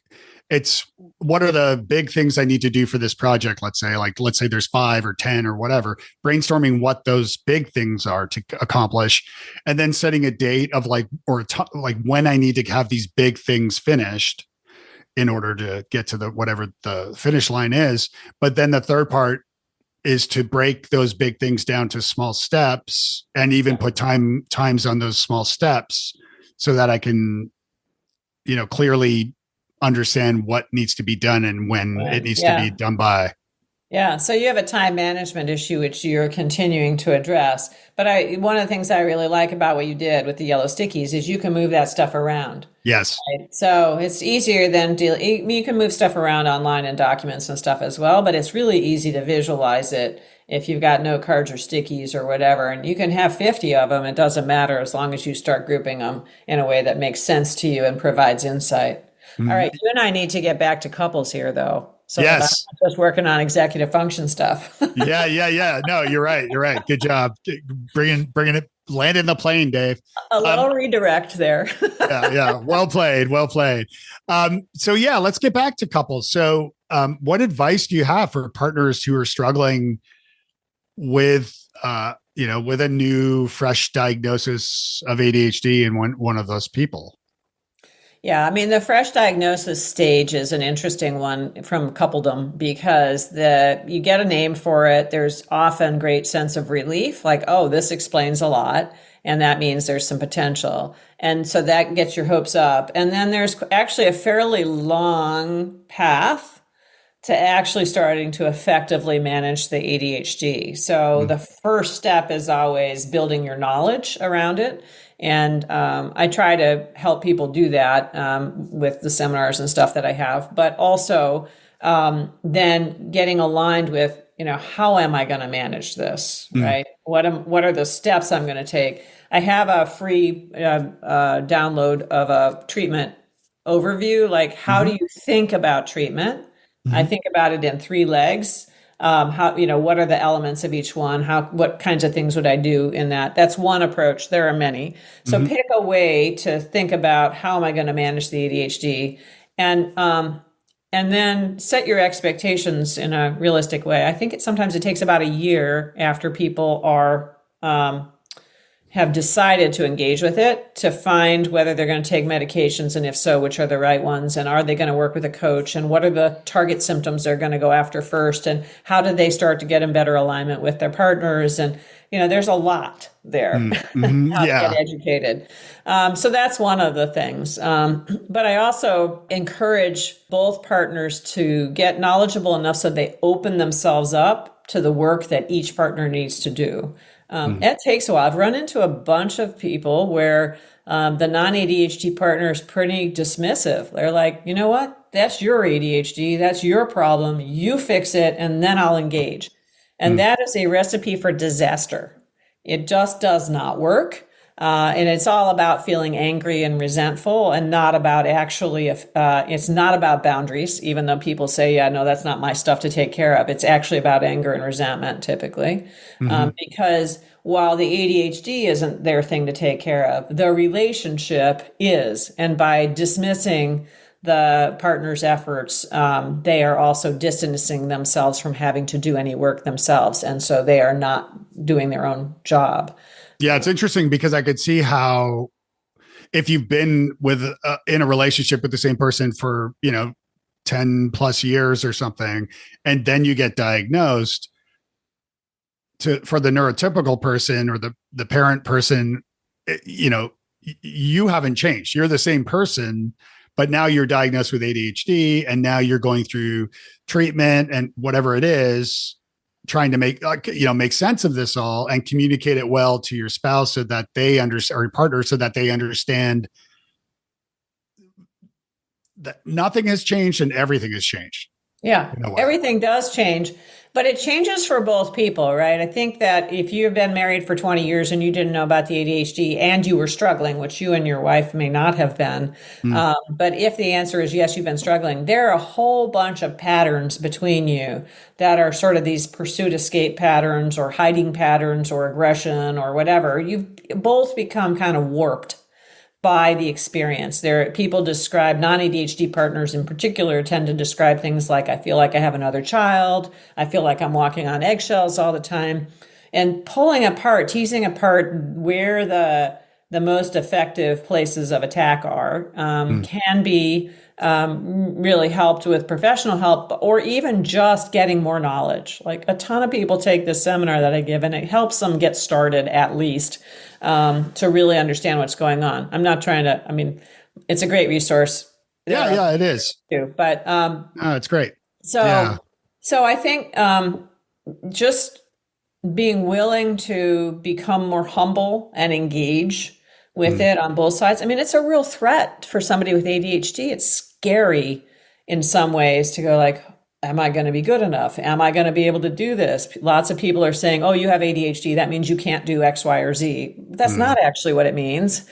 it's what are the big things I need to do for this project? Let's say there's 5 or 10 or whatever, brainstorming what those big things are to accomplish, and then setting a date of like, like when I need to have these big things finished in order to get to the whatever the finish line is. But then the third part is to break those big things down to small steps, and even put times on those small steps, so that I can, clearly understand what needs to be done and when it Right. needs to be Yeah. done by. Yeah, so you have a time management issue which you're continuing to address. But one of the things I really like about what you did with the yellow stickies is you can move that stuff around. Yes. Right? So it's easier than you can move stuff around online in documents and stuff as well, but it's really easy to visualize it if you've got note cards or stickies or whatever. And you can have 50 of them, it doesn't matter as long as you start grouping them in a way that makes sense to you and provides insight. All Mhm. right, you and I need to get back to couples here, though, so that I'm Yes. not just working on executive function stuff. Yeah. Yeah. Yeah. No, you're right. You're right. Good job. Bringing it, landing the plane, Dave. A Um, little redirect there. yeah. Yeah. Well played. Well played. So yeah, let's get back to couples. So, what advice do you have for partners who are struggling with, with a new fresh diagnosis of ADHD, and one of those people? Yeah, I mean, the fresh diagnosis stage is an interesting one from coupledom because you get a name for it. There's often great sense of relief, like, oh, this explains a lot, and that means there's some potential. And so that gets your hopes up. And then there's actually a fairly long path to actually starting to effectively manage the ADHD. So the first step is always building your knowledge around it. And I try to help people do that with the seminars and stuff that I have, but also then getting aligned with, how am I going to manage this, right? What are the steps I'm going to take? I have a free download of a treatment overview, like how do you think about treatment? I think about it in 3 legs. What are the elements of each one? What kinds of things would I do in that? That's one approach. There are many. So Mhm. pick a way to think about how am I going to manage the ADHD, and then set your expectations in a realistic way. I think sometimes it takes about a year after people have decided to engage with it to find whether they're going to take medications, and if so, which are the right ones, and are they going to work with a coach, and what are the target symptoms they're going to go after first, and how do they start to get in better alignment with their partners, and there's a lot there how to get educated. So that's one of the things. But I also encourage both partners to get knowledgeable enough so they open themselves up to the work that each partner needs to do. It takes a while. I've run into a bunch of people where the non-ADHD partner is pretty dismissive. They're like, you know what? That's your ADHD. That's your problem. You fix it, and then I'll engage. And that is a recipe for disaster. It just does not work. And it's all about feeling angry and resentful and not about it's not about boundaries, even though people say, yeah, no, that's not my stuff to take care of. It's actually about anger and resentment typically. Because while the ADHD isn't their thing to take care of, the relationship is. And by dismissing the partner's efforts, they are also distancing themselves from having to do any work themselves. And so they are not doing their own job. Yeah, it's interesting because I could see how if you've been in a relationship with the same person for, 10 plus years or something, and then you get diagnosed for the neurotypical person or the parent person, you haven't changed. You're the same person, but now you're diagnosed with ADHD and now you're going through treatment and whatever it is, trying to make sense of this all and communicate it well to your spouse so that they understand, or your partner, so that they understand that nothing has changed and everything has changed. Yeah, everything does change, but it changes for both people, right? I think that if you've been married for 20 years and you didn't know about the ADHD and you were struggling, which you and your wife may not have been, but if the answer is yes, you've been struggling, there are a whole bunch of patterns between you that are sort of these pursuit escape patterns or hiding patterns or aggression or whatever. You've both become kind of warped by the experience. People describe, non-ADHD partners in particular tend to describe things like, I feel like I have another child. I feel like I'm walking on eggshells all the time. And teasing apart where the most effective places of attack are can be really helped with professional help, or even just getting more knowledge. Like a ton of people take this seminar that I give, and it helps them get started at least to really understand what's going on. I'm not trying to, it's a great resource. Yeah, it is. Too, but it's great. So I think just being willing to become more humble and engage with it on both sides. It's a real threat for somebody with ADHD. It's scary in some ways to go like, am I going to be good enough? Am I going to be able to do this? Lots of people are saying, oh, you have ADHD. That means you can't do X, Y, or Z. That's not actually what it means.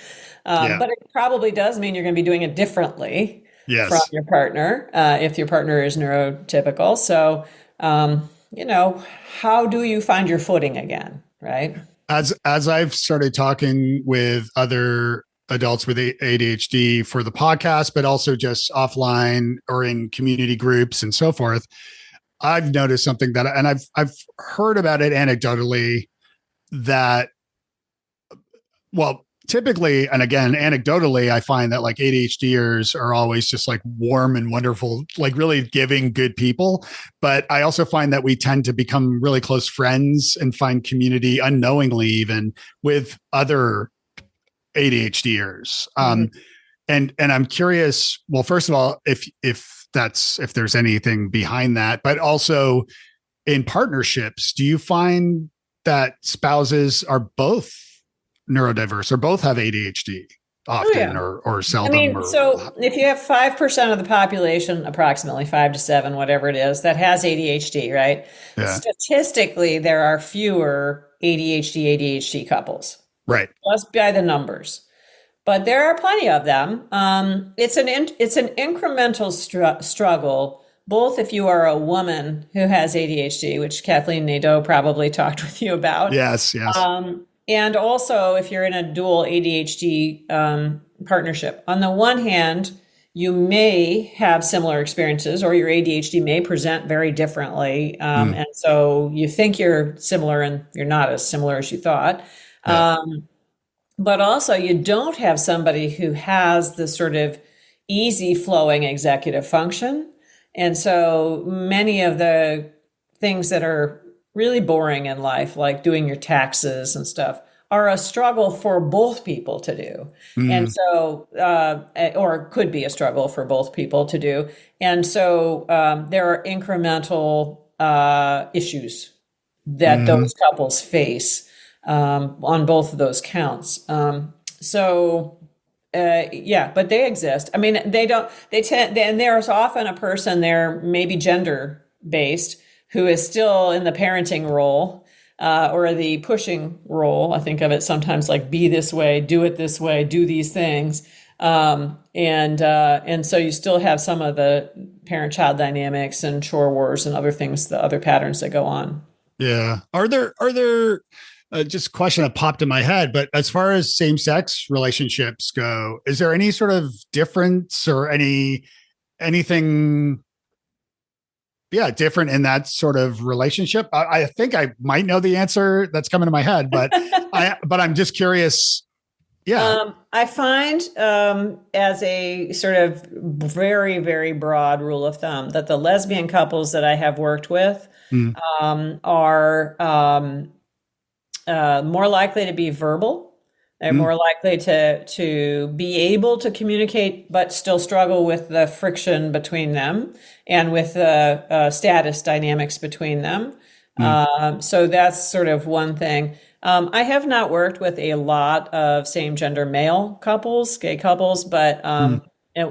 But it probably does mean you're going to be doing it differently from your partner, if your partner is neurotypical. So, how do you find your footing again, right? As I've started talking with other adults with ADHD for the podcast, but also just offline or in community groups and so forth, I've noticed something that, and I've heard about it anecdotally, that, well, typically, and again, anecdotally, I find that like ADHDers are always just like warm and wonderful, like really giving good people. But I also find that we tend to become really close friends and find community unknowingly, even with other ADHDers. And I'm curious, well, first of all, if there's anything behind that, but also in partnerships, do you find that spouses are both neurodiverse or both have ADHD often or seldom? So if you have 5% of the population, approximately 5 to 7, whatever it is, that has ADHD, right? Yeah. Statistically, there are fewer ADHD couples. Right. Just by the numbers. But there are plenty of them. It's an incremental struggle, both if you are a woman who has ADHD, which Kathleen Nadeau probably talked with you about. Yes. And also if you're in a dual ADHD partnership. On the one hand, you may have similar experiences, or your ADHD may present very differently. And so you think you're similar and you're not as similar as you thought. Yeah. But also you don't have somebody who has the sort of easy flowing executive function. And so many of the things that are really boring in life, like doing your taxes and stuff, are a struggle for both people to do. And Mm, so, or could be a struggle for both people to do. And so there are incremental issues that hmm those couples face on both of those counts. Yeah, but they exist. I mean, they tend, and there's often a person there, maybe gender based, who is still in the parenting role or the pushing role. I think of it sometimes like be this way, do it this way, do these things. And so you still have some of the parent-child dynamics and chore wars and other things, the other patterns that go on. Yeah. Are there just a question that popped in my head, but as far as same-sex relationships go, is there any sort of difference or anything, yeah, different in that sort of relationship? I think I might know the answer that's coming to my head, but I'm just curious. Yeah. I find, as a sort of very, very broad rule of thumb, that the lesbian couples that I have worked with Mm, are more likely to be verbal. They're mm, more likely to be able to communicate, but still struggle with the friction between them and with the status dynamics between them. mm, So that's sort of one thing. I have not worked with a lot of same gender male couples, gay couples, but mm. and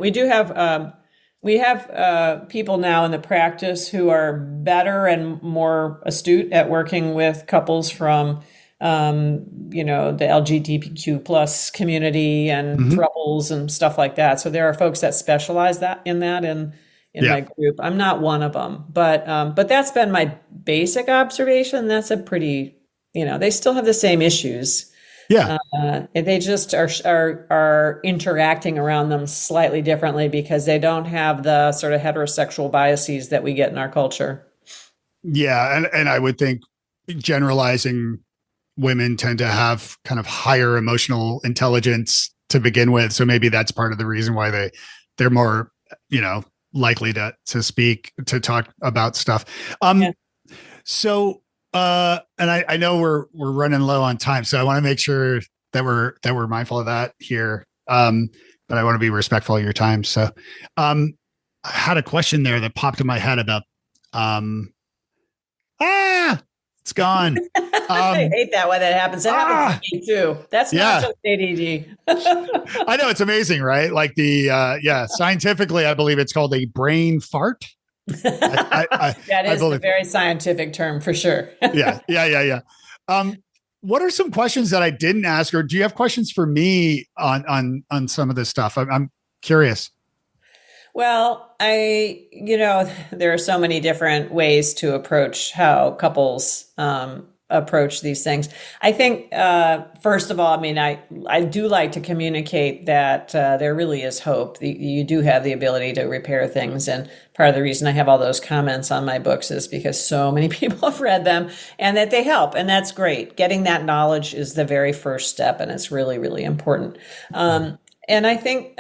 we have people now in the practice who are better and more astute at working with couples from the LGBTQ plus community and Hmm. thruples and stuff like that. So there are folks that specialize in Yeah. my group. I'm not one of them, but that's been my basic observation. That's a pretty, they still have the same issues. Yeah. They just are interacting around them slightly differently because they don't have the sort of heterosexual biases that we get in our culture. Yeah. And I would think generalizing, women tend to have kind of higher emotional intelligence to begin with. So maybe that's part of the reason why they're more, likely to talk about stuff. Yeah. So and I know we're running low on time, so I want to make sure that we're mindful of that here. But I want to be respectful of your time. So I had a question there that popped in my head about it's gone. I hate that when that happens. It happens to me too. That's not just ADD. I know, it's amazing, right? Like scientifically, I believe it's called a brain fart. That is a very scientific term for sure. Yeah. What are some questions that I didn't ask, or do you have questions for me on some of this stuff? I'm curious. Well, there are so many different ways to approach how couples approach these things. I think, first of all, I mean, I do like to communicate that there really is hope. You do have the ability to repair things. And part of the reason I have all those comments on my books is because so many people have read them and that they help. And that's great. Getting that knowledge is the very first step. And it's really, really important. And I think,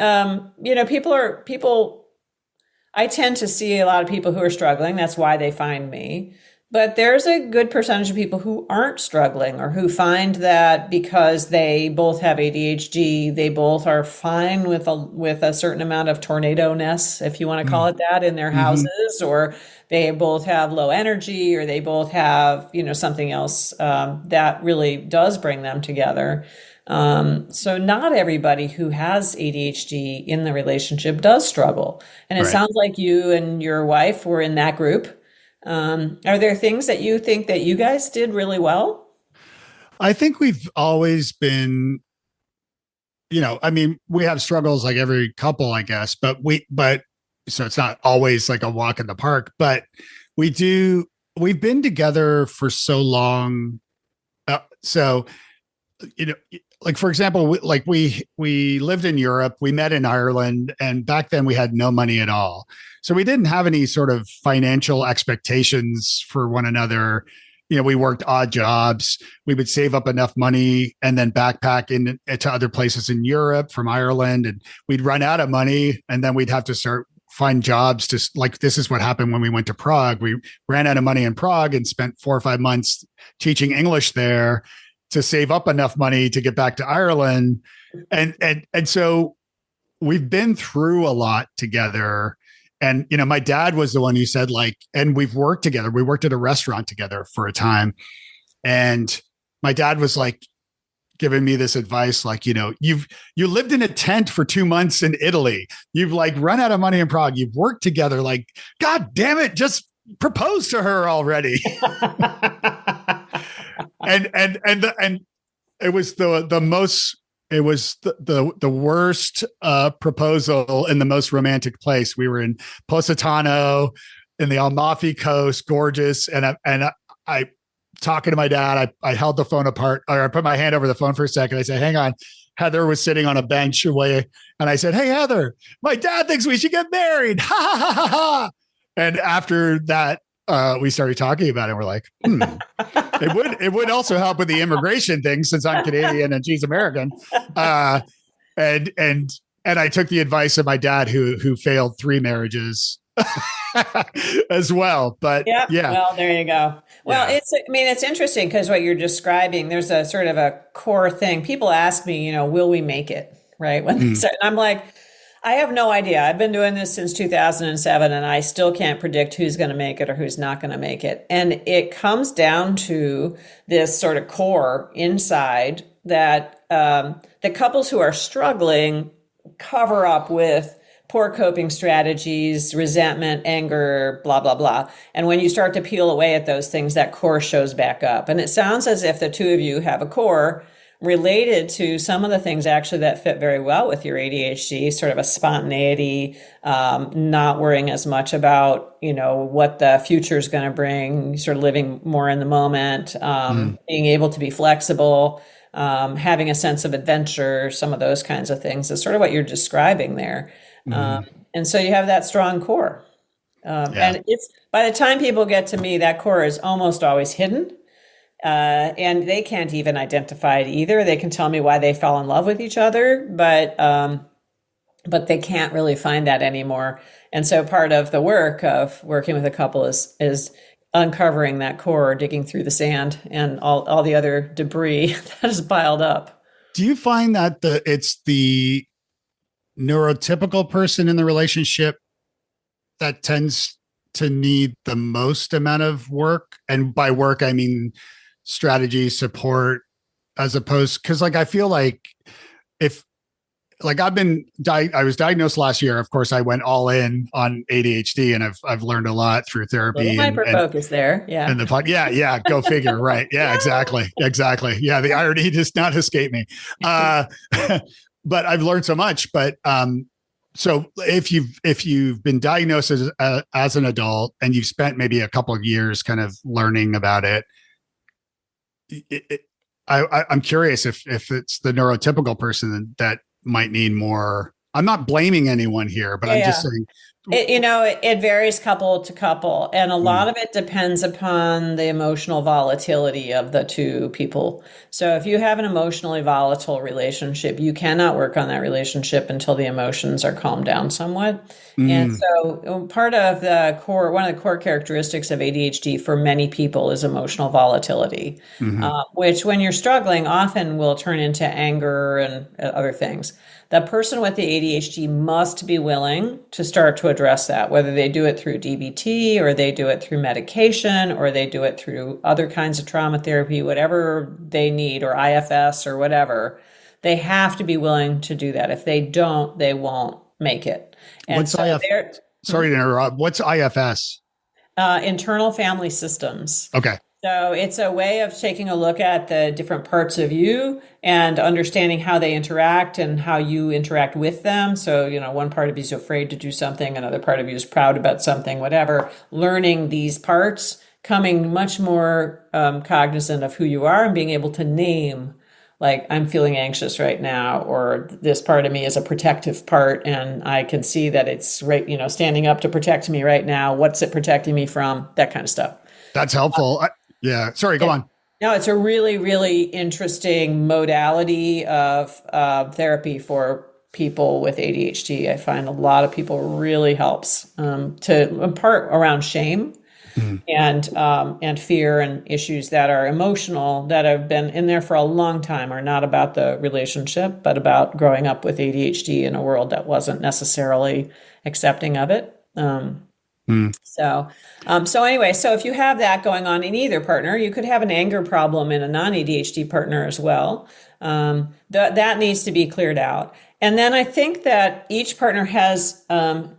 I tend to see a lot of people who are struggling. That's why they find me. But there's a good percentage of people who aren't struggling or who find that because they both have ADHD, they both are fine with a certain amount of tornado-ness, if you want to call it that, in their houses, or they both have low energy, or they both have, something else that really does bring them together. So not everybody who has ADHD in the relationship does struggle. And it sounds like you and your wife were in that group. Are there things that you think that you guys did really well? I think we've always been, I mean, we have struggles like every couple, I guess, but so it's not always like a walk in the park, but we've been together for so long. So, like, for example, we lived in Europe, we met in Ireland, and back then we had no money at all. So we didn't have any sort of financial expectations for one another. We worked odd jobs. We would save up enough money and then backpack into other places in Europe from Ireland, and we'd run out of money, and then we'd have to start find jobs to like, this is what happened when we went to Prague. We ran out of money in Prague and spent 4 or 5 months teaching English there to save up enough money to get back to Ireland. And so we've been through a lot together. And, you know, my dad was the one who said, like, and we've worked together. We worked at a restaurant together for a time. And my dad was like, giving me this advice, like, you know, you lived in a tent for 2 months in Italy. You've like run out of money in Prague. You've worked together. Like, God damn it, just propose to her already. and it was the worst proposal in the most romantic place. We were in Positano in the Amalfi Coast, gorgeous, and I talking to my dad, I held the phone apart, or I put my hand over the phone for a second. I said, hang on. Heather was sitting on a bench away. And I said, hey, Heather, my dad thinks we should get married. Ha ha ha ha ha. And after that, we started talking about it. We're like, it would also help with the immigration thing since I'm Canadian and she's American. And I took the advice of my dad who failed 3 marriages as well. But yeah. Well, there you go. Well, yeah. it's interesting because what you're describing, there's a sort of a core thing. People ask me, you know, will we make it? Right. When they start, and I'm like, I have no idea. I've been doing this since 2007 and I still can't predict who's going to make it or who's not going to make it. And it comes down to this sort of core inside that the couples who are struggling cover up with poor coping strategies, resentment, anger, blah, blah, blah. And when you start to peel away at those things, that core shows back up. And it sounds as if the two of you have a core related to some of the things actually that fit very well with your ADHD, sort of a spontaneity, not worrying as much about, you know, what the future is going to bring, sort of living more in the moment, being able to be flexible, having a sense of adventure, some of those kinds of things is sort of what you're describing there. And so you have that strong core. And it's, by the time people get to me, that core is almost always hidden. And they can't even identify it either. They can tell me why they fell in love with each other, but they can't really find that anymore. And so part of the work of working with a couple is uncovering that core, digging through the sand and all the other debris that is piled up. Do you find that it's the neurotypical person in the relationship that tends to need the most amount of work? And by work, I mean strategy, support, as opposed, because like I feel like if like I was diagnosed last year. Of course, I went all in on ADHD, and I've learned a lot through therapy. Hyper focus there, yeah. And yeah, go figure, right? Yeah, exactly. Yeah, the irony does not escape me. But I've learned so much. But so if you've been diagnosed as an adult and you've spent maybe a couple of years kind of learning about it, I'm curious if it's the neurotypical person that might need more. I'm not blaming anyone here, but I'm just saying. It varies couple to couple, and a lot of it depends upon the emotional volatility of the two people. So if you have an emotionally volatile relationship, you cannot work on that relationship until the emotions are calmed down somewhat. And so part of one of the core characteristics of ADHD for many people is emotional volatility, which when you're struggling often will turn into anger and other things. The person with the ADHD must be willing to start to address that, whether they do it through DBT or they do it through medication or they do it through other kinds of trauma therapy, whatever they need, or IFS or whatever. They have to be willing to do that. If they don't, they won't make it. And what's IFS? Sorry to interrupt. What's IFS? Internal family systems. Okay. So it's a way of taking a look at the different parts of you and understanding how they interact and how you interact with them. So, one part of you is afraid to do something, another part of you is proud about something, whatever. Learning these parts, coming much more cognizant of who you are and being able to name, like, I'm feeling anxious right now, or this part of me is a protective part and I can see that it's right, standing up to protect me right now. What's it protecting me from? That kind of stuff. That's helpful. Yeah. Sorry, go on. No, it's a really, really interesting modality of therapy for people with ADHD. I find a lot of people really helps to in part around shame and fear and issues that are emotional that have been in there for a long time are not about the relationship, but about growing up with ADHD in a world that wasn't necessarily accepting of it. So anyway, so if you have that going on in either partner, you could have an anger problem in a non-ADHD partner as well. That needs to be cleared out. And then I think that each partner has an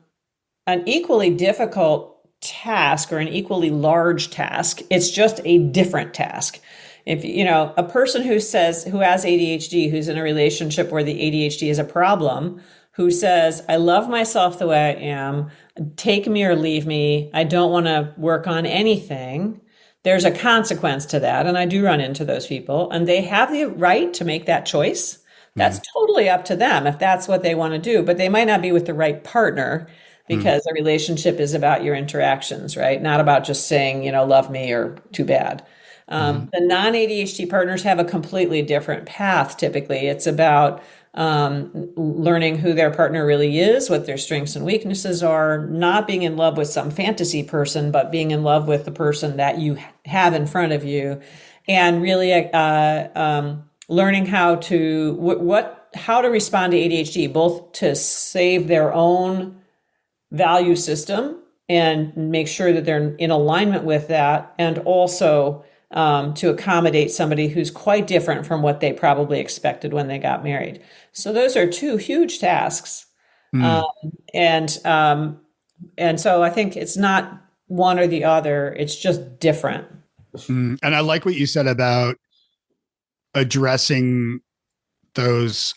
equally difficult task or an equally large task. It's just a different task. If a person who has ADHD, who's in a relationship where the ADHD is a problem, who says, I love myself the way I am, take me or leave me, I don't want to work on anything, there's a consequence to that. And I do run into those people, and they have the right to make that choice. That's totally up to them if that's what they want to do, but they might not be with the right partner because a relationship is about your interactions, right? Not about just saying, love me or too bad. The non-ADHD partners have a completely different path. Typically, it's about learning who their partner really is, what their strengths and weaknesses are, not being in love with some fantasy person, but being in love with the person that you have in front of you, and really learning how to how to respond to ADHD, both to save their own value system and make sure that they're in alignment with that, and also to accommodate somebody who's quite different from what they probably expected when they got married. So those are two huge tasks. And so I think it's not one or the other, it's just different. And I like what you said about addressing those,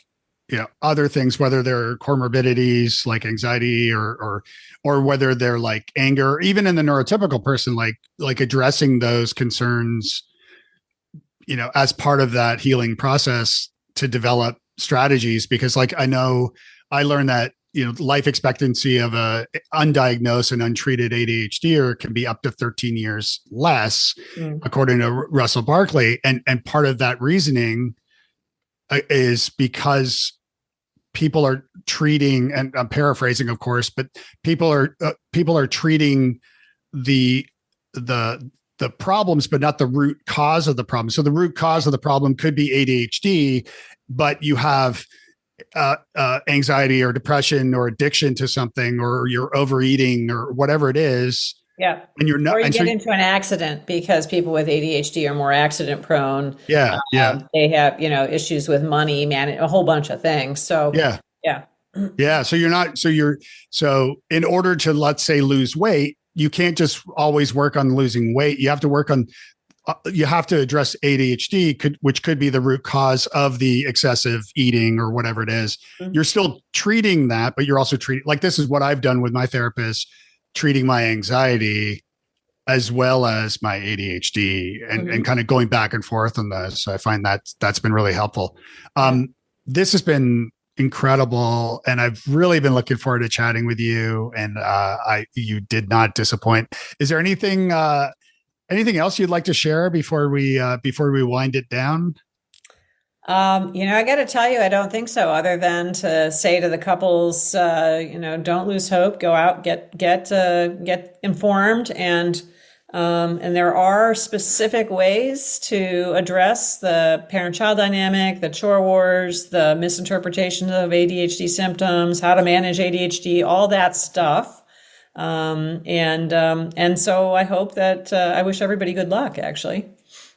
other things, whether they're comorbidities like anxiety or whether they're like anger, even in the neurotypical person, like addressing those concerns, as part of that healing process to develop strategies. Because I know I learned that, life expectancy of a undiagnosed and untreated ADHDer can be up to 13 years less, according to Russell Barkley. And part of that reasoning is because people are treating, and I'm paraphrasing, of course, but people are treating the problems, but not the root cause of the problem. So the root cause of the problem could be ADHD, but you have anxiety or depression or addiction to something, or you're overeating or whatever it is. Yeah. And you're not, or you get into an accident, because people with ADHD are more accident prone. Yeah. They have, issues with money, a whole bunch of things. So yeah. So in order to, let's say, lose weight, you can't just always work on losing weight. You have to work on, you have to address ADHD, which could be the root cause of the excessive eating or whatever it is. You're still treating that, but you're also treating, like, this is what I've done with my therapist, treating my anxiety as well as my ADHD, and kind of going back and forth on this. So I find that's been really helpful. This has been incredible, and I've really been looking forward to chatting with you. And you did not disappoint. Is there anything else you'd like to share before we wind it down? I got to tell you, I don't think so, other than to say to the couples, don't lose hope, go out, get informed. And there are specific ways to address the parent-child dynamic, the chore wars, the misinterpretation of ADHD symptoms, how to manage ADHD, all that stuff. And so I hope that, I wish everybody good luck, actually.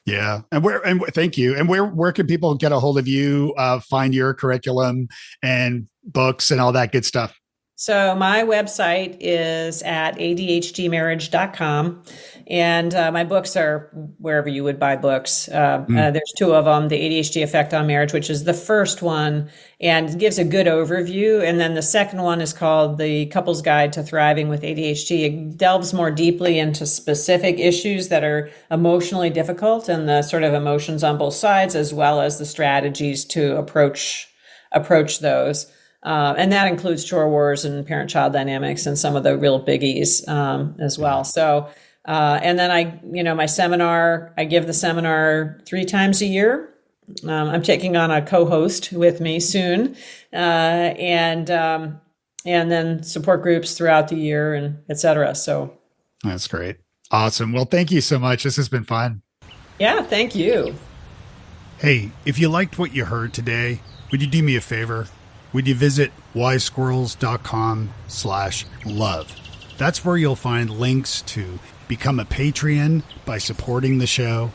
Yeah. And thank you. And where can people get a hold of you, find your curriculum and books and all that good stuff? So my website is at ADHDmarriage.com. And my books are wherever you would buy books. There's two of them, the ADHD Effect on Marriage, which is the first one and gives a good overview. And then the second one is called The Couple's Guide to Thriving with ADHD. It delves more deeply into specific issues that are emotionally difficult and the sort of emotions on both sides, as well as the strategies to approach those. And that includes chore wars and parent-child dynamics and some of the real biggies as well. So, and then my seminar, I give the seminar 3 times a year. I'm taking on a co-host with me soon, and then support groups throughout the year and et cetera. So that's great. Awesome. Well, thank you so much. This has been fun. Yeah, thank you. Hey, if you liked what you heard today, would you do me a favor? Would you visit wisesquirrels.com/love? That's where you'll find links to become a Patreon by supporting the show.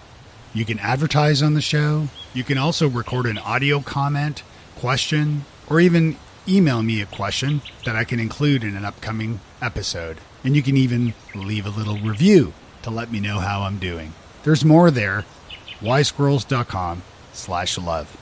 You can advertise on the show. You can also record an audio comment, question, or even email me a question that I can include in an upcoming episode. And you can even leave a little review to let me know how I'm doing. There's more there. wisesquirrels.com/love.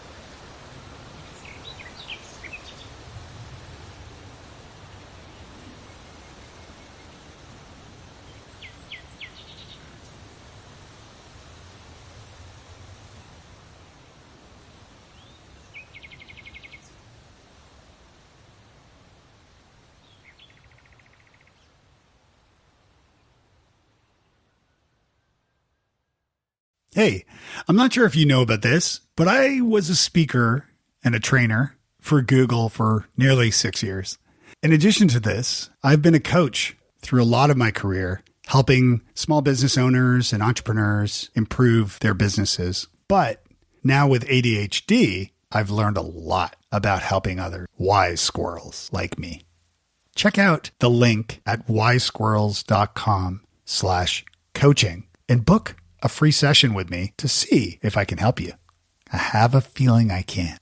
Hey, I'm not sure if you know about this, but I was a speaker and a trainer for Google for nearly 6 years. In addition to this, I've been a coach through a lot of my career, helping small business owners and entrepreneurs improve their businesses. But now with ADHD, I've learned a lot about helping other wise squirrels like me. Check out the link at wisesquirrels.com/coaching and book a free session with me to see if I can help you. I have a feeling I can.